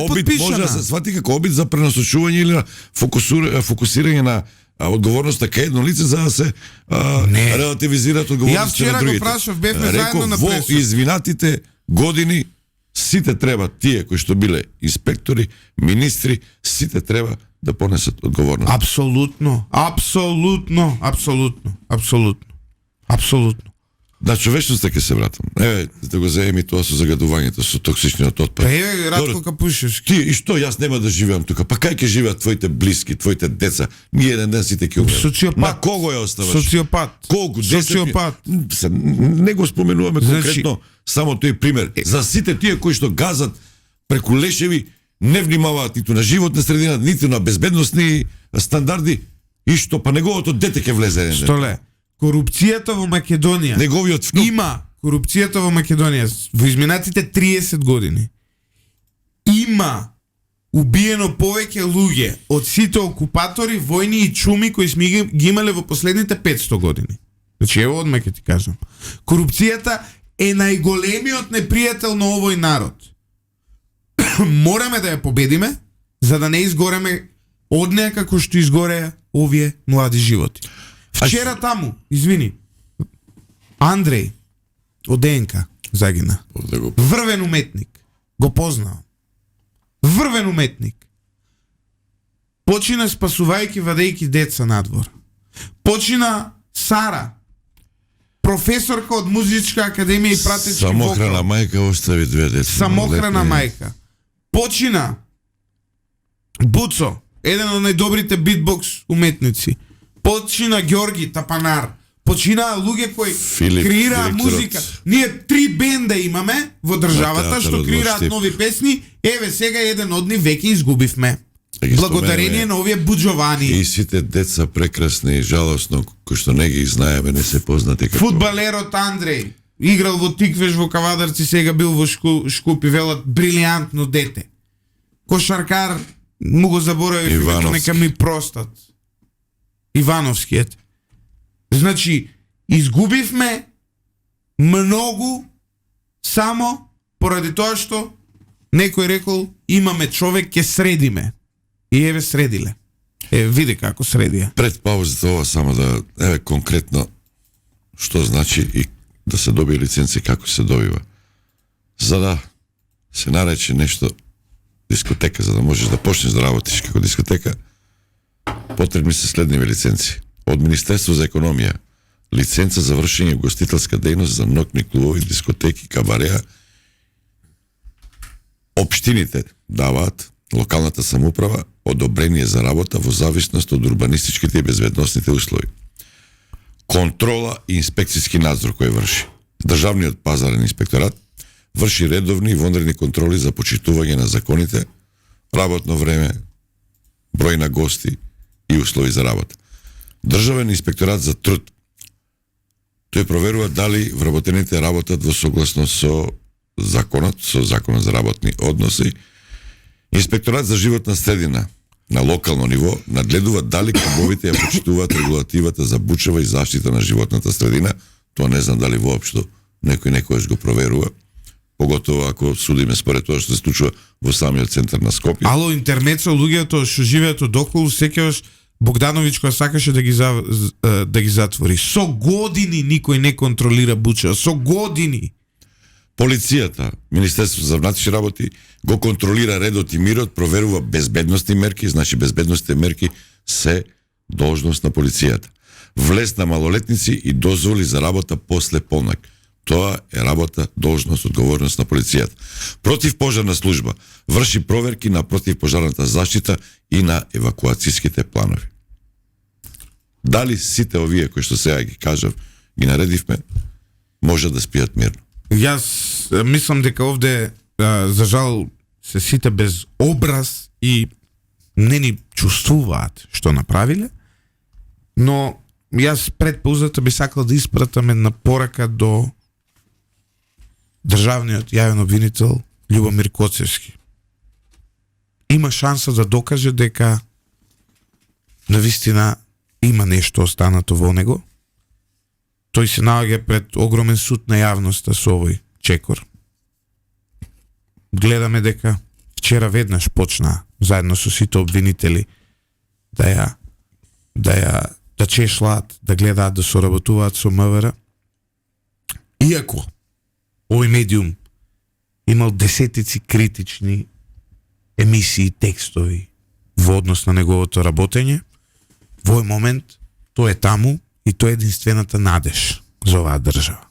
B: обид може да се свати како обид за пренасочување или на фокусирање на одговорноста кај едно лице за да се релативизираат одговорностите на другите.
A: Ја вчера го прашав, бевме заедно на преса.
B: Во извинатите години сите треба, тие кои што биле инспектори, министри, сите треба да понесат одговорност.
A: Апсолутно.
B: Да, човечноста ќе се вратам. Еве, да го земи тоа со загадувањето, со токсичниот отпад.
A: Еве, Радко Капушевски.
B: Ти, и што, јас нема да живеам тука? Па кај ќе живеат твоите блиски, твоите деца? Ние еден ден сите ќе умрем.
A: Социопат.
B: На кого ја оставаш?
A: Социопат.
B: Колку?
A: Социопат.
B: Не го споменуваме конкретно, само тој пример. За сите тие кои што газат преку лешеви, не внимаваат ниту на животна средина, ниту на безбедносни стандарди, и што, па неговото дете ќе влезе еден ден.
A: Што ле? Корупцијата во Македонија.
B: Неговиот внук.
A: Има корупцијата во Македонија во изминатите 30 години. Има убиено повеќе луѓе од сите окупатори, војни и чуми кои сме ги имале во последните 500 години. Значи ево одма ќе ти кажам. Корупцијата е најголемиот непријател на овој народ. Мораме да ја победиме за да не изгореме од неа како што изгореа овие млади животи. Вчера таму, извини, Андреј од ДНК загина. Врвен уметник. Го познавам. Врвен уметник. Почина спасувајќи вадејќи деца надвор. Почина Сара, професорка од музичка академија и пратечки вокал.
B: Самохрана мајка остави 2 деца.
A: Самохрана мајка. Почина Буцо, еден од најдобрите битбокс уметници. Почина Ѓорги Тапанар. Починаа луѓе кои креираа музика. Ние 3 бенда имаме во државата што креираат нови песни. Еве сега еден од нив веќе изгубивме. Благодарение на овие буџовани.
B: И сите деца прекрасни и жалосно кои што не ги знаеме, не се познати како.
A: Фудбалерот Андреј играл во Тиквеш во Кавадарци, сега бил во Шкупи, велат брилијантно дете. Кошаркар му го заборави, нека ми простат. Ивановскиот. Значи, изгубивме многу само поради тоа што некој рекол имаме човек, ќе средиме. И еве средиле. Види како средија.
B: Пред паузата ова само да, еве конкретно што значи и да се добие лиценција, како се добива. За да се нарече нешто дискотека, за да можеш да почнеш да работиш како дискотека, потребни се следниви лиценци. Од Министерство за економија, лиценца за вршење гостителска дејност за ноќни клубови, дискотеки, кабареа. Општините даваат, локалната самоуправа, одобрение за работа во зависност од урбанистичките и безбедносните услови. Контрола и инспекцијски надзор кој врши. Државниот пазарен инспекторат врши редовни и вонредни контроли за почитување на законите, работно време, број на гости и услови за работа. Државен инспекторат за труд. Тој проверува дали вработените работат во согласност со законот за работни односи. Инспекторат за животна средина на локално ниво нагледува дали клубовите ја почитуваат регулативата за бучева и заштита на животната средина. Тоа не знам дали воопшто некој некојаш го проверува, поготово ако судиме според тоа што се случува во самиот центар на Скопје.
A: Ало, интермецо, луѓето што живеат одоколу, сеќаваш Богдановиќ која сакаше да ги затвори. Со години никој не контролира бучева, со години.
B: Полицијата, Министерството за внатрешни работи го контролира редот и мирот, проверува безбедносни мерки, значи безбедносните мерки се должност на полицијата. Влез на малолетници и дозволи за работа после полнок. Тоа е работа, должност, одговорност на полицијата. Противпожарна служба врши проверки на противпожарната заштита и на евакуацијските планови. Дали сите овие кои што сега ги кажав, ги наредивме, може да спијат мирно?
A: Јас мислам дека овде за жал се сите без образ и не ни чувствуваат што направиле, но јас пред паузата би сакал да испратам една порака до државниот јавен обвинител Љубомир Коцевски. Има шанса да докаже дека навистина има нешто останато во него. Тој се наоѓа пред огромен суд на јавноста со овој чекор. Гледаме дека вчера веднаш почна заедно со сите обвинители да чешлаат, да гледаат да соработуваат со МВР. Иако овој медиум имал десетици критични емисии, текстови во однос на неговото работење, во овој момент тој е таму и тоа е единствената надеж за оваа држава.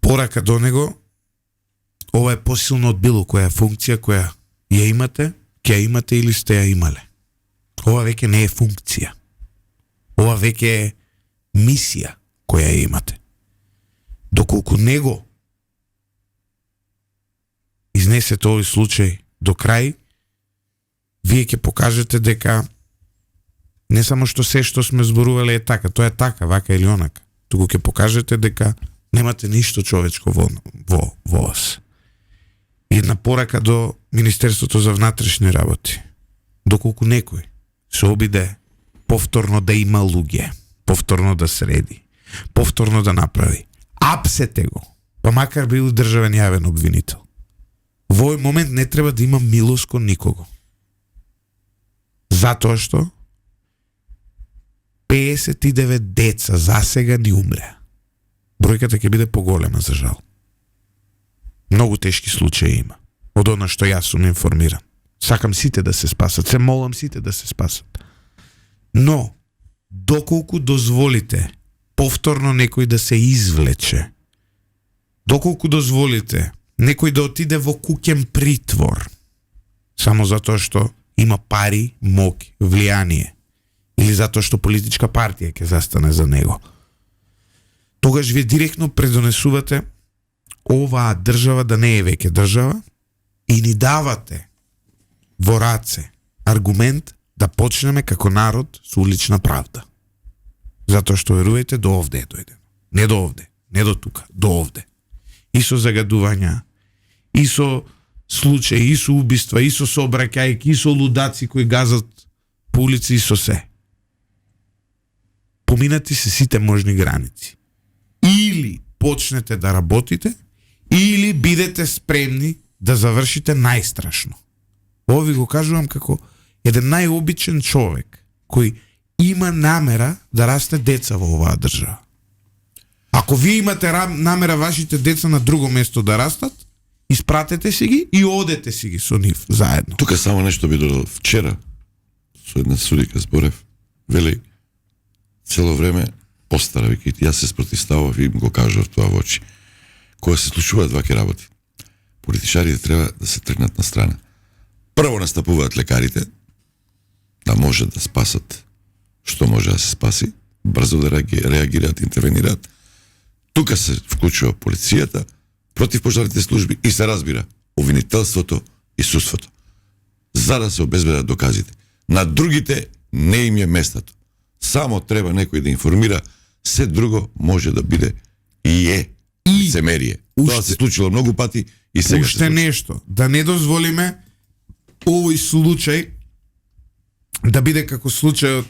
A: Порака до него, ова е посилно од било која функција која ја имате, ќе ја имате или сте ја имале. Ова веќе не е функција. Ова веќе е мисија која ја имате. Доколку него изнесете овој случај до крај, вие ќе покажете дека не само што се што сме зборувале е така, тоа е така, вака или онака, туку ќе покажете дека немате ништо човечко во вас. И една порака до Министерството за внатрешни работи. Доколку некој се обиде повторно да има луѓе, повторно да среди, повторно да направи, апсете го, па макар бил државен јавен обвинител. Во овој момент не треба да има милост кон никого. Затоа што 59 деца засега ни умреа. Бројката ќе биде поголема, за жал. Многу тешки случаи има. Од она што јас сум информиран. Сакам сите да се спасат, се молам сите да се спасат. Но, доколку дозволите повторно некој да се извлече, доколку дозволите некој да отиде во куќен притвор, само затоа што има пари, мок, влијание, или затоа што политичка партија ќе застане за него, тогаш вие директно предонесувате оваа држава да не е веќе држава и ни давате во раце аргумент да почнеме како народ со улична правда. Затоа што верувајте, до овде е дојдено. Не до овде, не до тука, до овде. И со загадувања, и со случаи, и со убиства, и со сообраќајки, и со лудаци кои газат по улици, и со се. Поминати се сите можни граници. Или почнете да работите, или бидете спремни да завршите најстрашно. Ово ви го кажувам како еден најобичен човек кој има намера да расте деца во оваа држава. Ако вие имате намера вашите деца на друго место да растат, испратете си ги и одете си ги со нив заедно.
B: Тука само нешто би додал. Вчера со една судика зборев, вели цело време постара, вики, јас се спротивставав и им го кажав тоа во очи. Кога се случуваат ваки работи, политичарите треба да се тргнат на страна. Прво настапуваат лекарите, да можат да спасат што може да се спаси, брзо да реагираат, интервенираат. Тука се вклучува полицијата, противпожарните служби и се разбира обвинителството и судството. За да се обезбедат доказите. На другите не им е местото. Само треба некој да информира, се друго може да биде и е лицемерие. Тоа се случило многу пати и сега
A: уште нешто, да не дозволиме овој случај да биде како случајот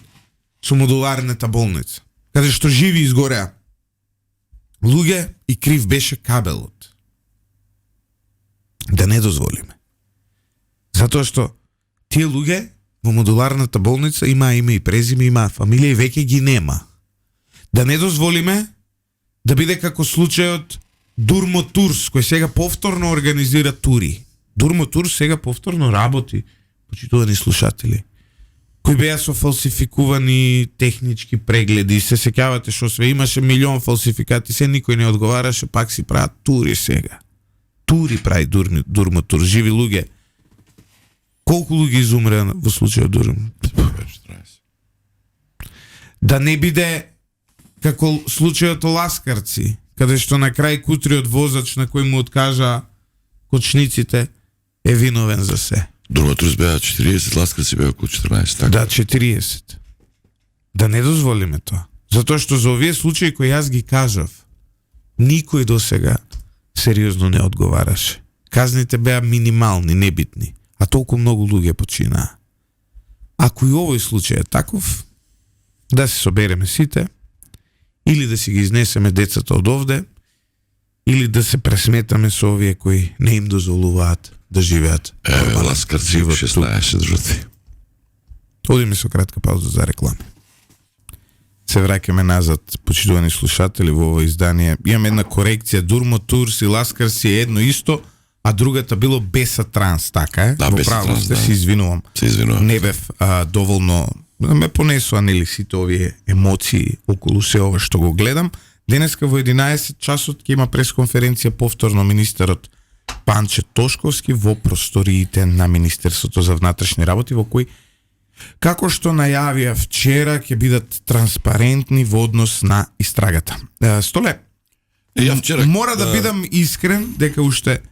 A: со модуларната болница, каде што живи изгореа луѓе и крив беше кабелот. Да не дозволиме. Затоа што тие луѓе во модуларната болница имаа име и презиме, имаа фамилија и веќе ги нема. Да не дозволиме да биде како случајот Дурмо Турс, кој сега повторно организира тури. Дурмо Турс сега повторно работи, почитувани слушатели, кои беа со фалсификувани технички прегледи, се сеќавате што све имаше милион фалсификати, се никој не одговараше, пак си прават тури сега. Тури прави Дурмо Турс, живи луѓе. Колку луѓе изумреа во случајот Дурмо? Да не биде како случајот Ласкарци, каде што на крај кутриот возач на кој му откажа кочниците е виновен за се.
B: Дурмо Турс беа 40, Ласкарци беа околу 14, така?
A: Да, 40. Да не дозволиме тоа. Затоа што за овие случаи кои јас ги кажав, никој до сега сериозно не одговараше. Казните беа минимални, небитни, а толку многу луѓе починаа. Ако и овој случај е таков, да се собереме сите, или да си ги изнесеме децата од овде, или да се пресметаме со овие кои не им дозволуваат да живеат.
B: Ласкарци 16 жртви.
A: Одиме со кратка пауза за реклами. Се враќаме назад, почитувани слушатели, во ова издание. Имам една корекција, Дурмо Турс и Ласкарци е едно исто, а другата било Беса Транс, така е?
B: Да,
A: во
B: Беса
A: право
B: Транс,
A: сте,
B: да.
A: се извинувам.
B: Се извинувам.
A: Не бев доволно, ме понесоа нели сите овие емоции околу се ова што го гледам. Денеска во 11 часот ќе има пресконференција повторно министерот Панче Тошковски во просториите на Министерството за внатрешни работи, во кој, како што најавија вчера, ќе бидат транспарентни во однос на истрагата. Столе,
B: вчера,
A: мора да бидам искрен дека уште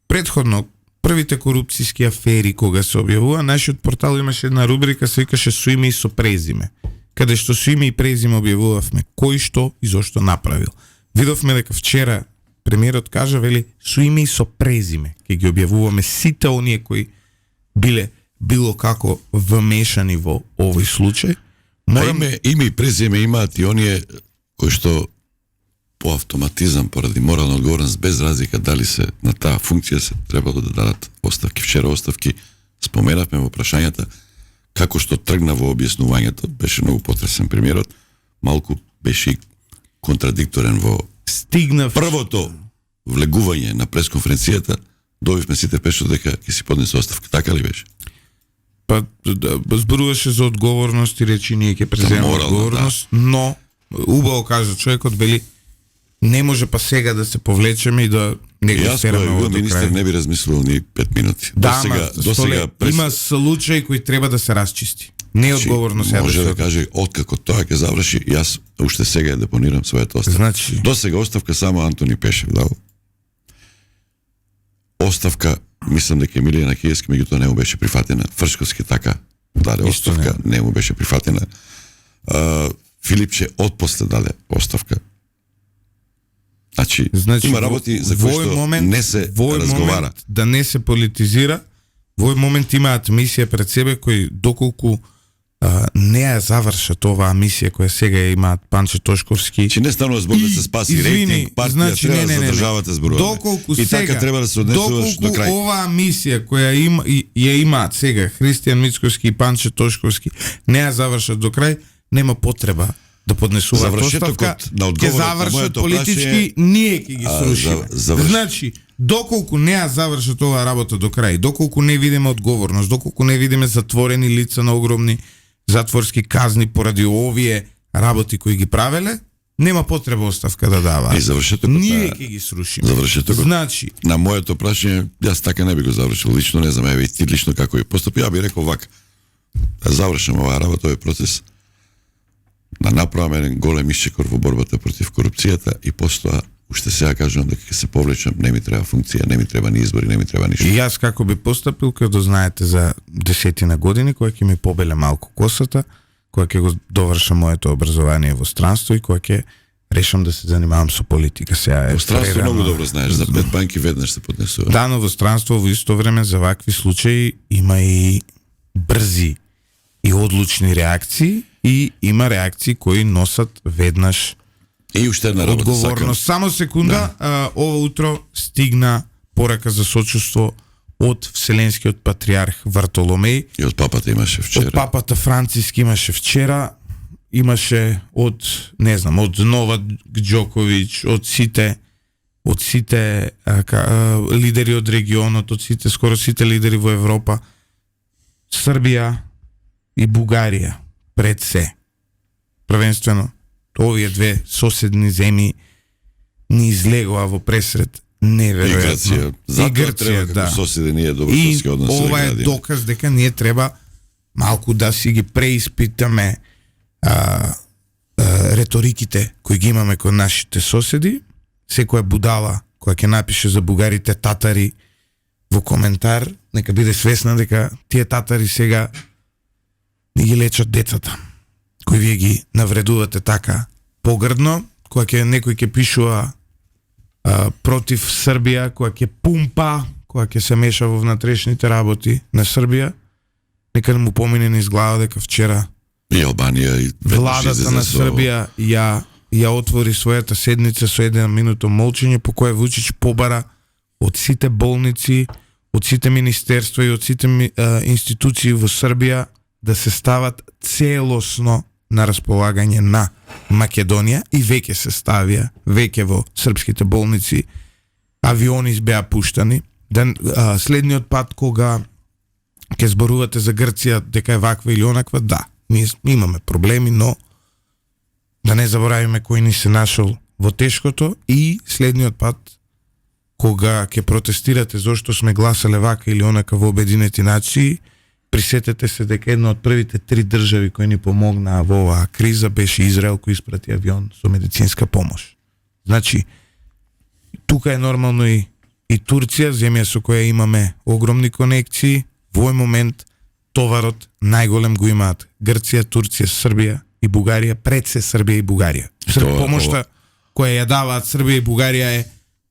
A: предходно првите корупцијски афери кога се објавува, нашиот портал имаше една рубрика се викаше со име и со презиме, каде што со име и презиме објавувавме кој што и зошто направил. Видовме дека вчера премиерот кажа, вели, со име и со презиме ќе ги објавуваме сите оние кои биле било како вмешани во овој случај.
B: Име и презиме имаат и оние кои што по автоматизам, поради морална одговорност, без разлика дали се на таа функција се требало да дадат оставки. Вчера оставки споменавме во прашањата, како што тргна во објаснувањето, беше многу потресен премиерот, малку беше контрадикторен во
A: стигнав
B: првото влегување на пресконференцијата, добивме сите пешо дека ќе си поднесе оставка, така ли беше?
A: Па зборуваше за одговорност и речи ние ќе преземеме одговорност, да. Но убаво кажа човекот, вели не може па сега да се повлечеме и да не го стераме од крај.
B: Министер не би размислувал ни 5 минути.
A: Да, до сега има случаи кои треба да се расчисти. Не е одговорно сега.
B: Може да каже откако тоа ќе заврши, јас уште сега ја депонирам својата оставка.
A: Значи,
B: до сега оставка само Антони Пешев дал. Оставка, мислам дека Емилија Накиевски, меѓутоа не му беше прифатена. Фршковски така даде оставка, не му беше прифатена. Филипче отпосле даде оставка. Значи има работи за кои што не се разговара.
A: Да не се политизира, во овој момент имаат мисија пред себе кои доколку не ја завршат оваа мисија која сега ја имаат Панче Тошковски.
B: Че не станува збор да се спаси рейтинг, партија, значи, треба да задржавате зборуваме.
A: Доколку
B: и
A: сега,
B: така треба да се однесуваш до крај.
A: Оваа мисија која ја имаат сега Христијан Мицковски и Панче Тошковски не ја завршат до крај, нема потреба да поднесуваат оставка, ќе завршат политички, ние ќе ги срушиме. Значи, доколку не ја завршат оваа работа до крај, доколку не видиме одговорност, доколку не видиме затворени лица на огромни затворски казни поради овие работи кои ги правеле, нема потреба оставка да дава.
B: И завршетокот
A: ние ќе ги срушиме.
B: Завршетокот.
A: Значи,
B: На моето прашање, јас така не би го завршил лично, не знам еве и ти лично како ја постапи, ја би рекол вака. Да завршам оваа работа, овој процес, да направам еден голем исчекор во борбата против корупцијата и постоа уште сега кажувам дека ќе се повлечам, не ми треба функција, не ми треба ни избори, не ми треба ништо.
A: и јас како би постапил, кога знаете за 10 години, кога ќе ми побеле малку косата, кога ќе го довршам моето образование во странство и кога ќе решам да се занимавам со политика. Сега е
B: Во странство
A: прерано.
B: многу добро знаеш, за 5 банки веднаш се поднесува.
A: Да, но во странство во исто време за вакви случаи има и брзи и одлучни реакции и има реакции кои носат веднаш
B: И уште една работа сакам.
A: одговорност. Само секунда, ова утро стигна порака за сочувство од Вселенскиот патриарх Вартоломеј.
B: И од папата имаше вчера.
A: Од папата Франциск имаше вчера, имаше од, не знам, од Новак Џоковиќ, од сите лидери од регионот, од сите, скоро сите лидери во Европа. Србија и Бугарија пред се. Првенствено, овие две соседни земји ни излегоа во пресред
B: И
A: неверојатно.
B: Грција. Затоа треба како соседи ние добрососедски
A: И
B: односи да
A: ова е
B: градиме.
A: доказ дека ние треба малку да си ги преиспитаме реториките кои ги имаме кон нашите соседи. Секоја будала која ќе напише за бугарите татари во коментар, нека биде свесна дека тие татари сега не ги лечат децата, кои вие ги навредувате така погрдно, која ќе некој ќе пишува против Србија, која ќе пумпа, која ќе се меша во внатрешните работи на Србија, нека не му помине низ глава дека вчера
B: И Албанија и
A: владата на Србија ја отвори својата седница со 1 минута молчење по која Вучич побара од сите болници, од сите министерства и од сите институции во Србија да се стават целосно на располагање на Македонија и веќе се ставија, веќе во српските болници авиони беа пуштани. Следниот пат кога ќе зборувате за Грција дека е ваква или онаква, да, ние имаме проблеми, но да не заборавиме кој ни се нашол во тешкото и следниот пат кога ќе протестирате зошто сме гласале вака или онака во Обединети нации, присетете се дека една од првите 3 држави кои ни помогнаа во оваа криза беше Израел, кој испрати авион со медицинска помош. Значи, тука е нормално и Турција, земја со која имаме огромни конекции. Во овој момент товарот најголем го имаат Грција, Турција, Србија и Бугарија, пред се Србија и Бугарија. Помошта која ја даваат Србија и Бугарија е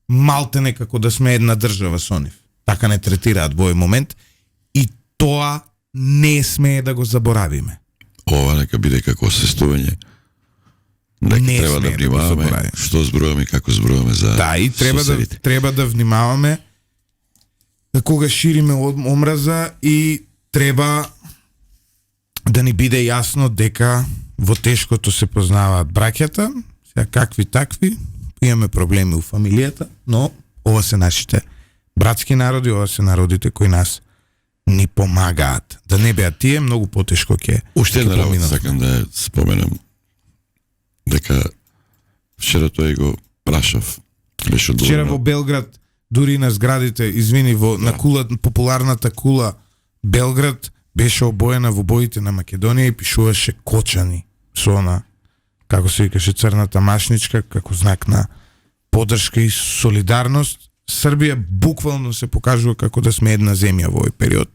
A: малтене како да сме една држава со нив. Така не третираат во овој момент и тоа не смее да го заборавиме.
B: Ова нека биде како освестување. Дека
A: Не
B: треба да
A: смее да го
B: внимаваме
A: заборавиме.
B: што зборуваме и како зборуваме за
A: Да, и
B: соседите.
A: треба да внимаваме да кога шириме омраза и треба да ни биде јасно дека во тешкото се познаваат браќата, сега какви такви, имаме проблеми у фамилијата, но ова се нашите братски народи, ова се народите кои нас ни помагаат. Да не беа тие, многу потешко ќе
B: Уште една работа
A: поминат.
B: сакам да споменам. Дека вчера тој го прашав. Беше
A: Вчера
B: одговорено.
A: во Белград, дури на зградите, извини, на кула, популарната кула Белград беше обоена во боите на Македонија и пишуваше Кочани со она, како се викаше, црната машничка, како знак на поддршка и солидарност. Србија буквално се покажува како да сме една земја во овој период.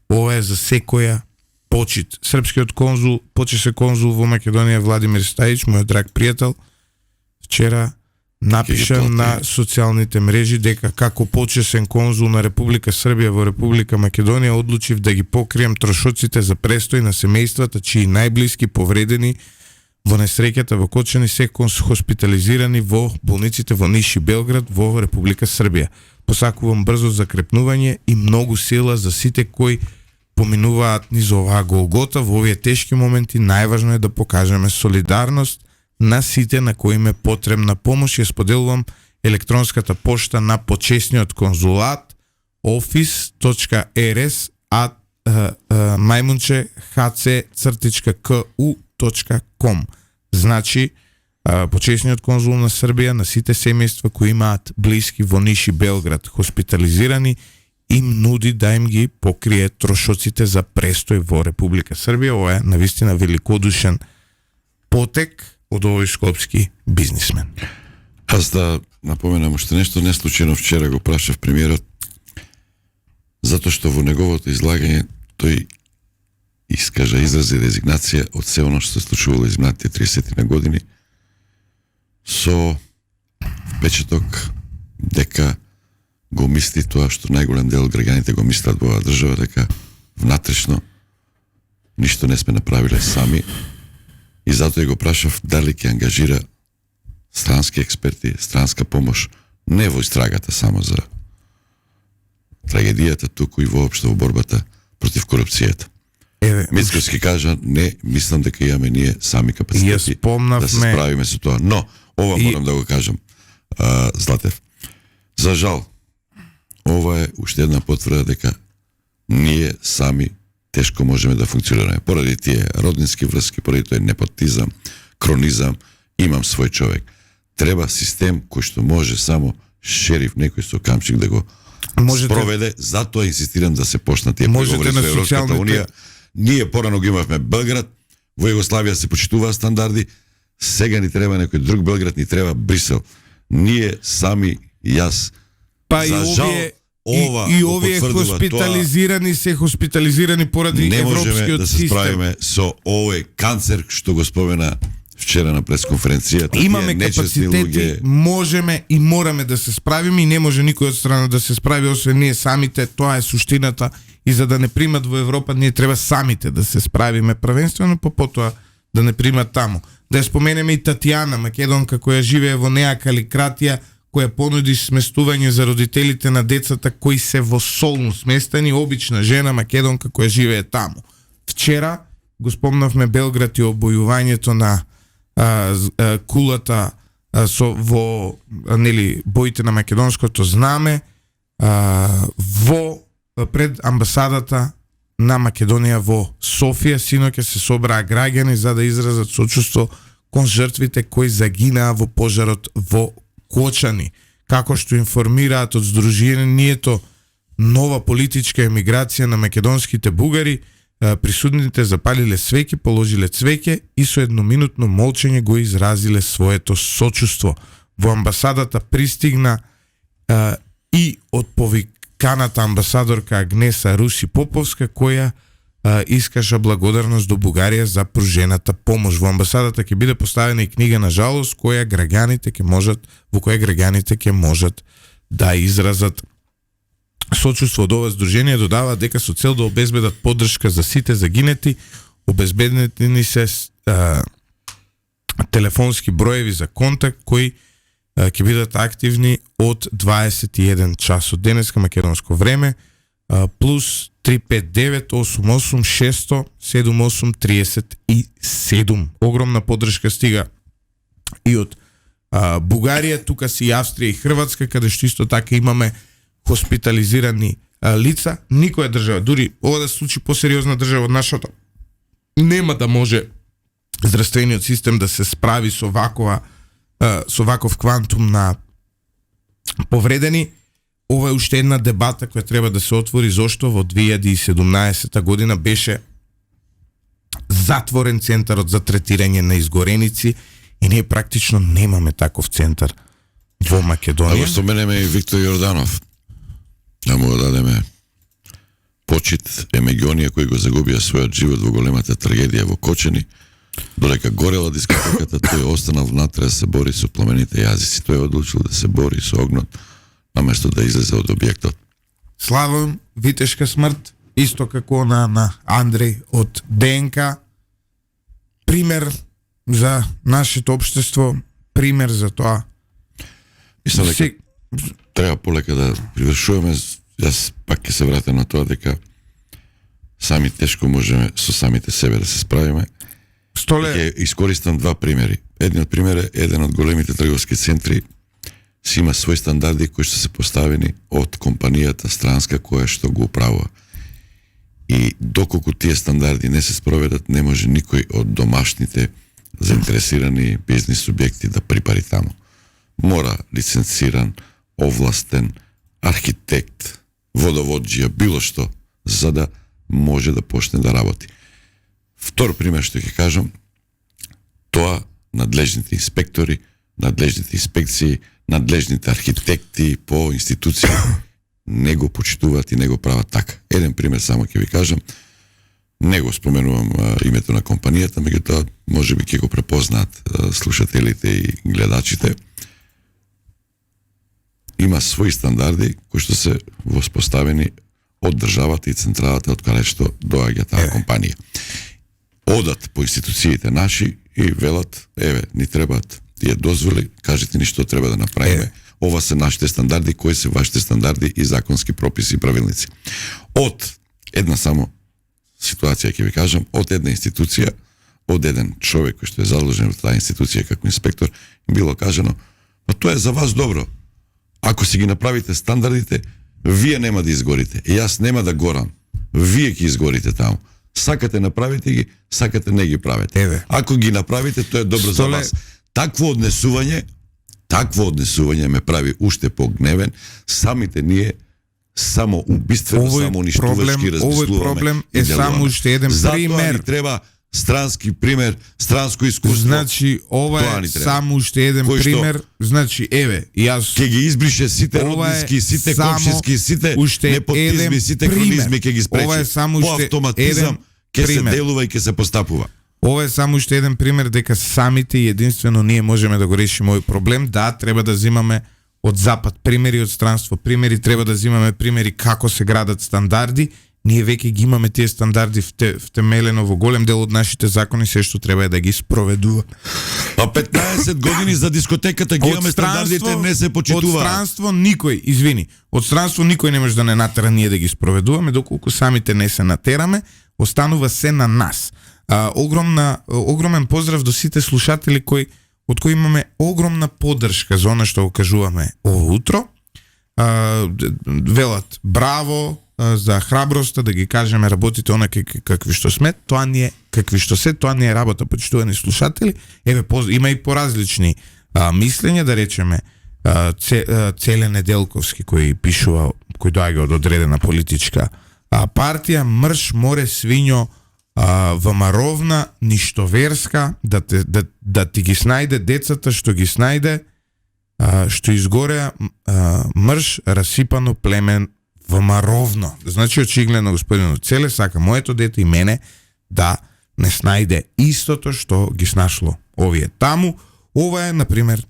A: Ова е за секоја почит. Српскиот конзул, почеше конзул во Македонија Владимир Стајич, мојот драг пријател, вчера напиша на социјалните мрежи дека како почесен конзул на Република Србија во Република Македонија одлучив да ги покрием трошоците за престој на семејствата чии најблиски повредени во несреќата во Кочани се хоспитализирани во болниците во Ниш и Белград во Република Србија. Посакувам брзо закрепнување и многу сила за сите кои поминуваат низ оваа голгота во овие тешки моменти. Најважно е да покажеме солидарност на сите на кои ме потребна помош. Ја споделувам електронската пошта на почесниот конзулат office.rs@hc-ku.com. Значи, почесниот конзул на Србија на сите семејства кои имаат блиски во Ниш и Белград хоспитализирани им нуди да им ги покрие трошоците за престој во Република Србија. Ова е навистина великодушен потек од овој скопски бизнисмен.
B: Аз да напоменам уште нешто, не случајно вчера го прашав премиерот, затоа што во неговото излагање тој изрази резигнација од се оно што се случувало изминатите 30 на години, со впечаток дека го мисли тоа што најголем дел граѓаните го мислат во оваа држава, дека внатрешно ништо не сме направиле сами, и затоа го прашав дали ќе ангажира странски експерти, странска помош, не во истрагата само за трагедијата, туку и воопшто во борбата против корупцијата. Мицковски кажа, не, мислам дека имаме ние сами капацитети да се справиме со тоа. Но, ова морам да го кажам, Златев. За жал, ова е уште една потврда дека ние сами тешко можеме да функционираме. Поради тие роднински врски, поради тој непотизам, кронизам, имам свој човек. Треба систем кој што може само шериф, некој со камчик да го спроведе, затоа инсистирам да се почнат тие преговори со Европската унија. Ние порано го имавме Белград, во Југославија се почитуваа стандарди, сега ни треба некој друг Белград, ни треба Брисел. Ние сами, јас, за жал,
A: и овие хоспитализирани се хоспитализирани поради европскиот систем. Не можеме да се справиме со овој канцер што го спомена вчера на пресконференцијата. Имаме капацитети, можеме и мораме да се справиме и не може никој од страна да се справи освен ние самите, тоа е суштината. И за да не примат во Европа, ние треба самите да се справиме првенствено, потоа да не примат таму. Да ја споменеме и Татјана, македонка која живее во неа каликратија, која понуди сместување за родителите на децата кои се во Солун сместени, обична жена македонка која живее таму. Вчера го спомнавме Белград и обојувањето на кулата во боите на македонското знаме во пред амбасадата на Македонија во Софија. Синоќа се собраа граѓани за да изразат сочувство кон жртвите кои загинаа во пожарот во Кочани. Како што информираат од Сдруженијето Нова политичка емиграција на македонските бугари, присутните запалиле свеќе, положиле цвеќе и со едноминутно молчење го изразиле своето сочувство. Во амбасадата пристигна и од повиканата амбасадорка Агнеса Руси Поповска, која искажа благодарност до Бугарија за пружената помош. Во амбасадата ќе биде поставена и книга на жалост во која граѓаните ќе можат да изразат сочувство. Од ова здружение додава дека со цел да обезбедат поддршка за сите загинети, обезбедени се телефонски броеви за контакт кои ќе бидат активни од 21 часот денеска македонско време, плюс 359-886-7837. Огромна поддршка стига и од Бугарија, тука си Австрија и Хрватска, каде што исто така имаме хоспитализирани лица. Никоја држава, дури ова да се случи посериозна држава од нашата, нема да може здравствениот систем да се справи со ваков квантум на повредени. Ова е уште една дебата која треба да се отвори, зошто во 2017 година беше затворен центарот за третирање на изгореници и ние практично немаме таков центар во Македонија.
B: Ако споменеме и Виктор Јорданов, да му дадеме почит Емегонија кој го загубија својот живот во големата трагедија во Кочани, додека горела дискотеката, тој останал внатре да се бори со пламените јазици. Тој одлучил да се бори со огнот, наместо да излезе од објектот.
A: Славам витешка смрт, исто како на Андреј од ДНК. Пример за нашето општество, пример за тоа.
B: Мислам дека треба полека да привршуваме. Јас пак ќе се вратам на тоа дека сами тешко можеме со самите себе да се справиме. Ќе искористам два примери. Едниот пример е еден од големите трговски центри си има своји стандарди кои што се поставени од компанијата странска која што го управува. И доколку тие стандарди не се спроведат, не може никој од домашните заинтересирани бизнис субјекти да припари таму. Мора лиценциран, овластен, архитект, водоводжија, било што, за да може да почне да работи. Втор пример што ќе кажам, тоа надлежните инспектори, надлежните инспекции, надлежните архитекти по институција не го почитуваат и не го прават така. Еден пример само ќе ви кажам, не го споменувам името на компанијата, меѓутоа може би ќе го препознаат слушателите и гледачите. Има своји стандарди кои што се воспоставени од државата и централата од каде што доаѓа таа компанија. Одат по институциите наши и велат, еве, ни требаат тие дозволи, кажете ни што треба да направиме. Ова се нашите стандарди, кои се вашите стандарди и законски прописи и правилници. Од една само ситуација ќе ви кажам, од една институција, од еден човек кој што е задолжен во таа институција како инспектор, било кажано, па тоа е за вас добро. Ако си ги направите стандардите, вие нема да изгорите. И јас нема да горам. Вие ќе изгорите таму. Сакате направите ги, сакате не ги правите. Ако ги направите, тоа е добро за вас. Такво однесување ме прави уште погневен. Самите ние само убиствено, само уништувачки размислуваме.
A: Овој проблем е само уште еден пример.
B: Затоа ни треба странски пример, странско искуство.
A: Значи, ова е само уште еден пример. Значи, еве, јас
B: ќе ги избрише сите роднински, сите комшиски, сите непотизми, сите хронизми ќе ги спречи.
A: Ова е само
B: уште автоматизам ќе се делува и ќе се постапува.
A: Ова е само уште еден пример дека самите и единствено ние можеме да го решиме овој проблем. Да, треба да земаме од запад примери, од странство примери, треба да земаме примери како се градат стандарди. Ние веќе ги имаме тие стандарди втемелено во голем дел од нашите закони, се што треба е да ги спроведува.
B: А 15 години за дискотеката ги имаме стандардите, не се почитува.
A: Од странство никој не може да не натера ние да ги спроведуваме, доколку самите не се натераме, останува се на нас. Огромен поздрав до сите слушатели од кои имаме огромна поддршка за она што го кажуваме ово утро. Велат браво за храброста да ги кажеме работите онака какви што сме, тоа не е какви што се, тоа не е работа, почитувани слушатели. Еве има и поразлични мислења, да речеме Целе Неделковски кој пишува, кој доаѓа од одредена политичка партија, мрш море свињо вамаровна, ништо-верска, да ти ги снајде децата што ги снајде, што изгореа мрш расипано племен вамаровно. Значи, очигледно господинот Целе сака моето дете и мене да не снајде истото што ги снашло овие таму. Ова е, например,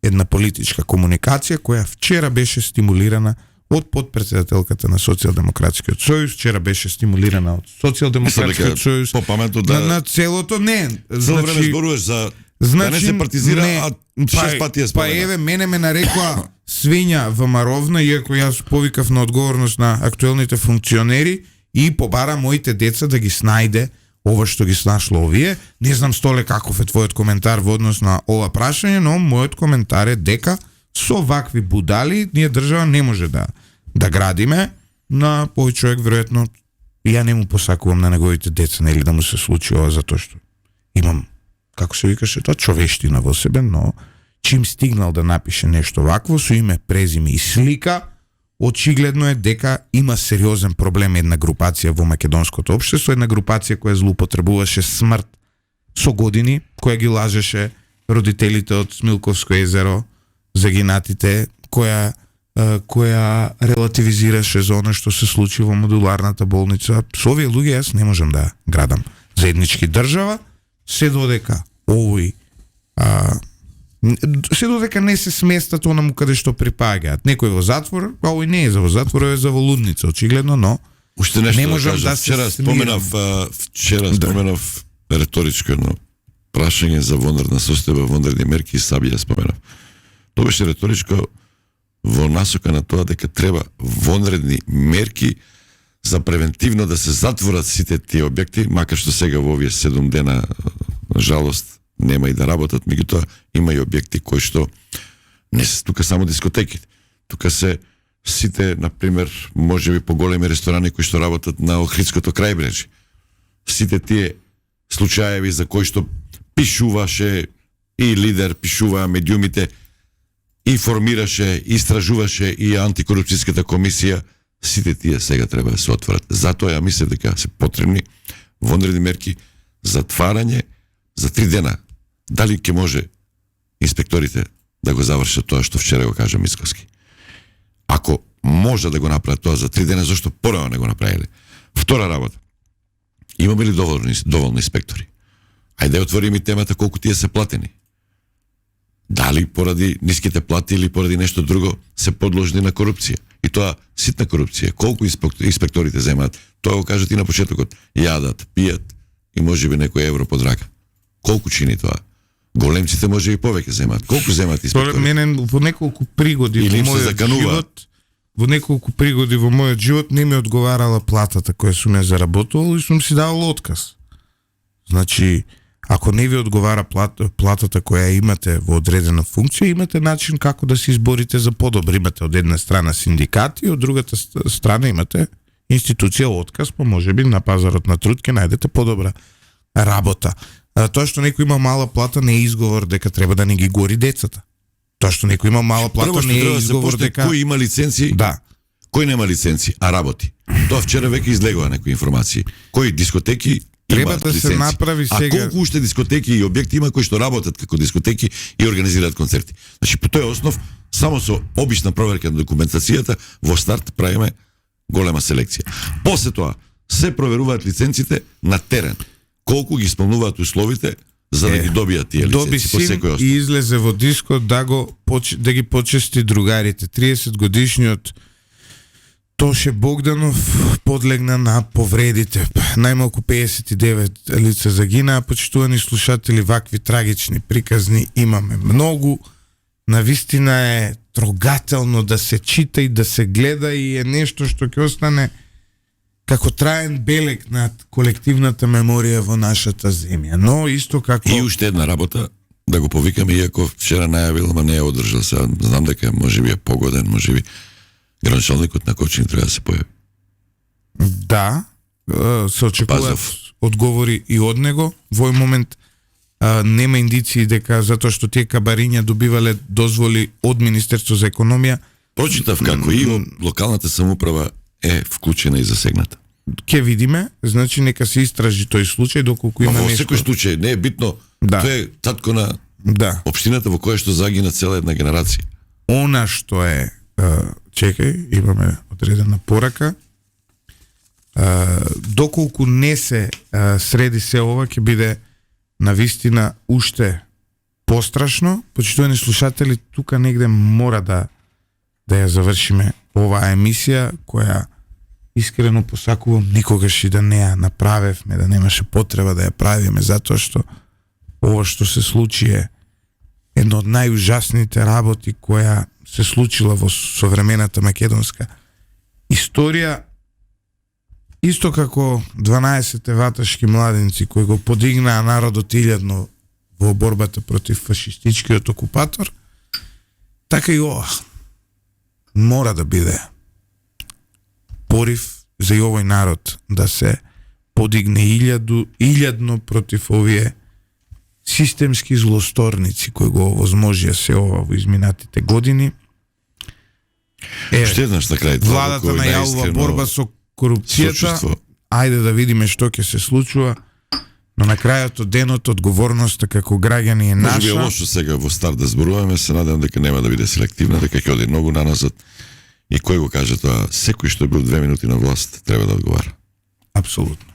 A: една политичка комуникација која вчера беше стимулирана од подпредседателката на Социјалдемократскиот сојуз, вчера беше стимулирана од Социјалдемократскиот сојуз.
B: Попаметно
A: на целото не.
B: Цело време зборуваш за да не се партизира, а 6 пати е спомена.
A: Па еве, мене ме нарекоа свиња вамаровна, иако јас повикав на одговорност на актуелните функционери и побара моите деца да ги снајде ова што ги снашло овие. Не знам, Столе, каков е твојот коментар во однос на ова прашање, но мојот коментар е дека со вакви будали ние држава не може да градиме. На овој човек веројатно ја не му посакувам на неговите деца, нели да му се случи ова, затоа што имам, како се викаше тоа, човештина во себе, но чим стигнал да напише нешто вакво со име, презиме и слика, очигледно е дека има сериозен проблем една групација во македонското општество, една групација која злоупотребуваше смрт со години, која ги лажеше родителите од Смилковско езеро, загинатите, која релативизираше за она што се случи во модуларната болница. Со овие луѓе јас не можам да градам заеднички држава, се додека овој се додека не се сместат онаму каде што припаѓаат. Некој во затвор, а овој не е за во затвор, е за во лудница, очигледно, но
B: уште нешто
A: не можам да
B: вчера споменав реторичко едно прашање за вонредна состојба, вонредни мерки и Сабија споменав. Тоа беше реторичко во насока на тоа дека треба вонредни мерки за превентивно да се затворат сите тие објекти, макар што сега во овие 7 дена, на жалост, нема и да работат, меѓутоа има и објекти кои што Не се тука само дискотеките. Тука се сите, например, можеби поголеми ресторани кои што работат на Охридското крајбрежје. Сите тие случаеви за кои што пишуваше и лидер, пишуваа медиумите, информираше, истражуваше и антикорупцијската комисија, сите тие сега треба да се отворат. Затоа ја мислев дека се потребни вонредни мерки, затварање за 3 дена. Дали ќе може инспекторите да го завршат тоа што вчера го кажа Мицкоски? Ако може да го направат тоа за 3 дена, зашто порано не го направиле? Втора работа. Имаме ли доволни инспектори? Ајде да отвориме темата колку тие се платени. Дали поради ниските плати или поради нешто друго се подложни на корупција? И тоа ситна корупција. Колку инспекторите земаат? Тоа го кажат и на почетокот. Јадат, пијат и можеби некој евро под рака. Колку чини тоа? Големците може и повеќе земаат. Колку земаат инспектори?
A: Според мене во неколку пригоди
B: Или
A: во мојот живот, во мојот живот не ми одговарала платата која сум ја заработувал и сум си давал отказ. Значи, ако не ви одговара платата која имате во одредена функција, имате начин како да се изборите за подобро. Имате од една страна синдикати, од другата страна имате институција отказ, па можеби на пазарот на труд ќе најдете подобра работа. Тоа што некој има мала плата не е изговор дека треба да не ги гори децата. Тоа што некој има мала плата не е изговор дека
B: кој има лиценци,
A: да,
B: кој нема лиценци, а работи. Тоа вчера веќе излегува некои информации. Кои дискотеки
A: треба
B: имаат
A: да
B: лиценци.
A: се направи сега.
B: А колку уште дискотеки и објекти има кои што работат како дискотеки и организираат концерти. Значи по тој основ само со обична проверка на документацијата во старт правиме голема селекција. После тоа се проверуваат лиценците на терен. Колку ги исполнуваат условите за да ги добијат тие лиценци.
A: Доби син и излезе во диско да ги почести другарите. 30 годишниот Тоше Богданов подлегна на повредите. Најмалку 59 лица загинаа. Почитувани слушатели, вакви трагични приказни имаме многу. Навистина е трогателно да се чита и да се гледа и е нешто што ќе остане како траен белег над колективната меморија во нашата земја. Но исто како...
B: И уште една работа, да го повикаме, иако вчера најавил, ама не ја одржал се. Знам дека можеби е погоден, можеби граничалникот на Кочини треба да се појави.
A: Да, се очекуваат одговори и од него. Во овој момент нема индиции дека затоа што тие кабариња добивале дозволи од Министерство за економија.
B: Прочитав како и локалната самоуправа е вклучена и засегната.
A: Ке видиме, значи нека се истражи тој случај доколку има
B: во
A: нешто.
B: секој случај не е битно.
A: Да.
B: Тоа е татко на општината во која што загина цела една генерација.
A: Она што е чекај, имаме одредена порака. Доколку не се среди се ова, ќе биде навистина уште пострашно. Почитувани слушатели, тука негде мора да ја завршиме оваа емисија, која искрено посакувам никогаш и да не ја направевме, да немаше потреба да ја правиме, затоа што ова што се случи е едно од најужасните работи која се случила во современата македонска историја. Исто како 12 ваташки младенци кои го подигнаа народот илјадно во борбата против фашистичкиот окупатор, така и ова мора да биде порив за и овој народ да се подигне илјадно против овие системски злосторници кои го овозможија се ова во изминатите години.
B: Уште еднаш на крај тоа,
A: владата најавува борба со корупцијата. Ајде да видиме што ќе се случува. Но на крајот од денот одговорноста како граѓани е наша.
B: Може би е лошо сега во старт да зборуваме, се надевам дека нема да биде селективна, дека ќе оди многу наназад. И кој го каже тоа, секој што бил 2 минути на власт треба да одговара.
A: Апсолутно.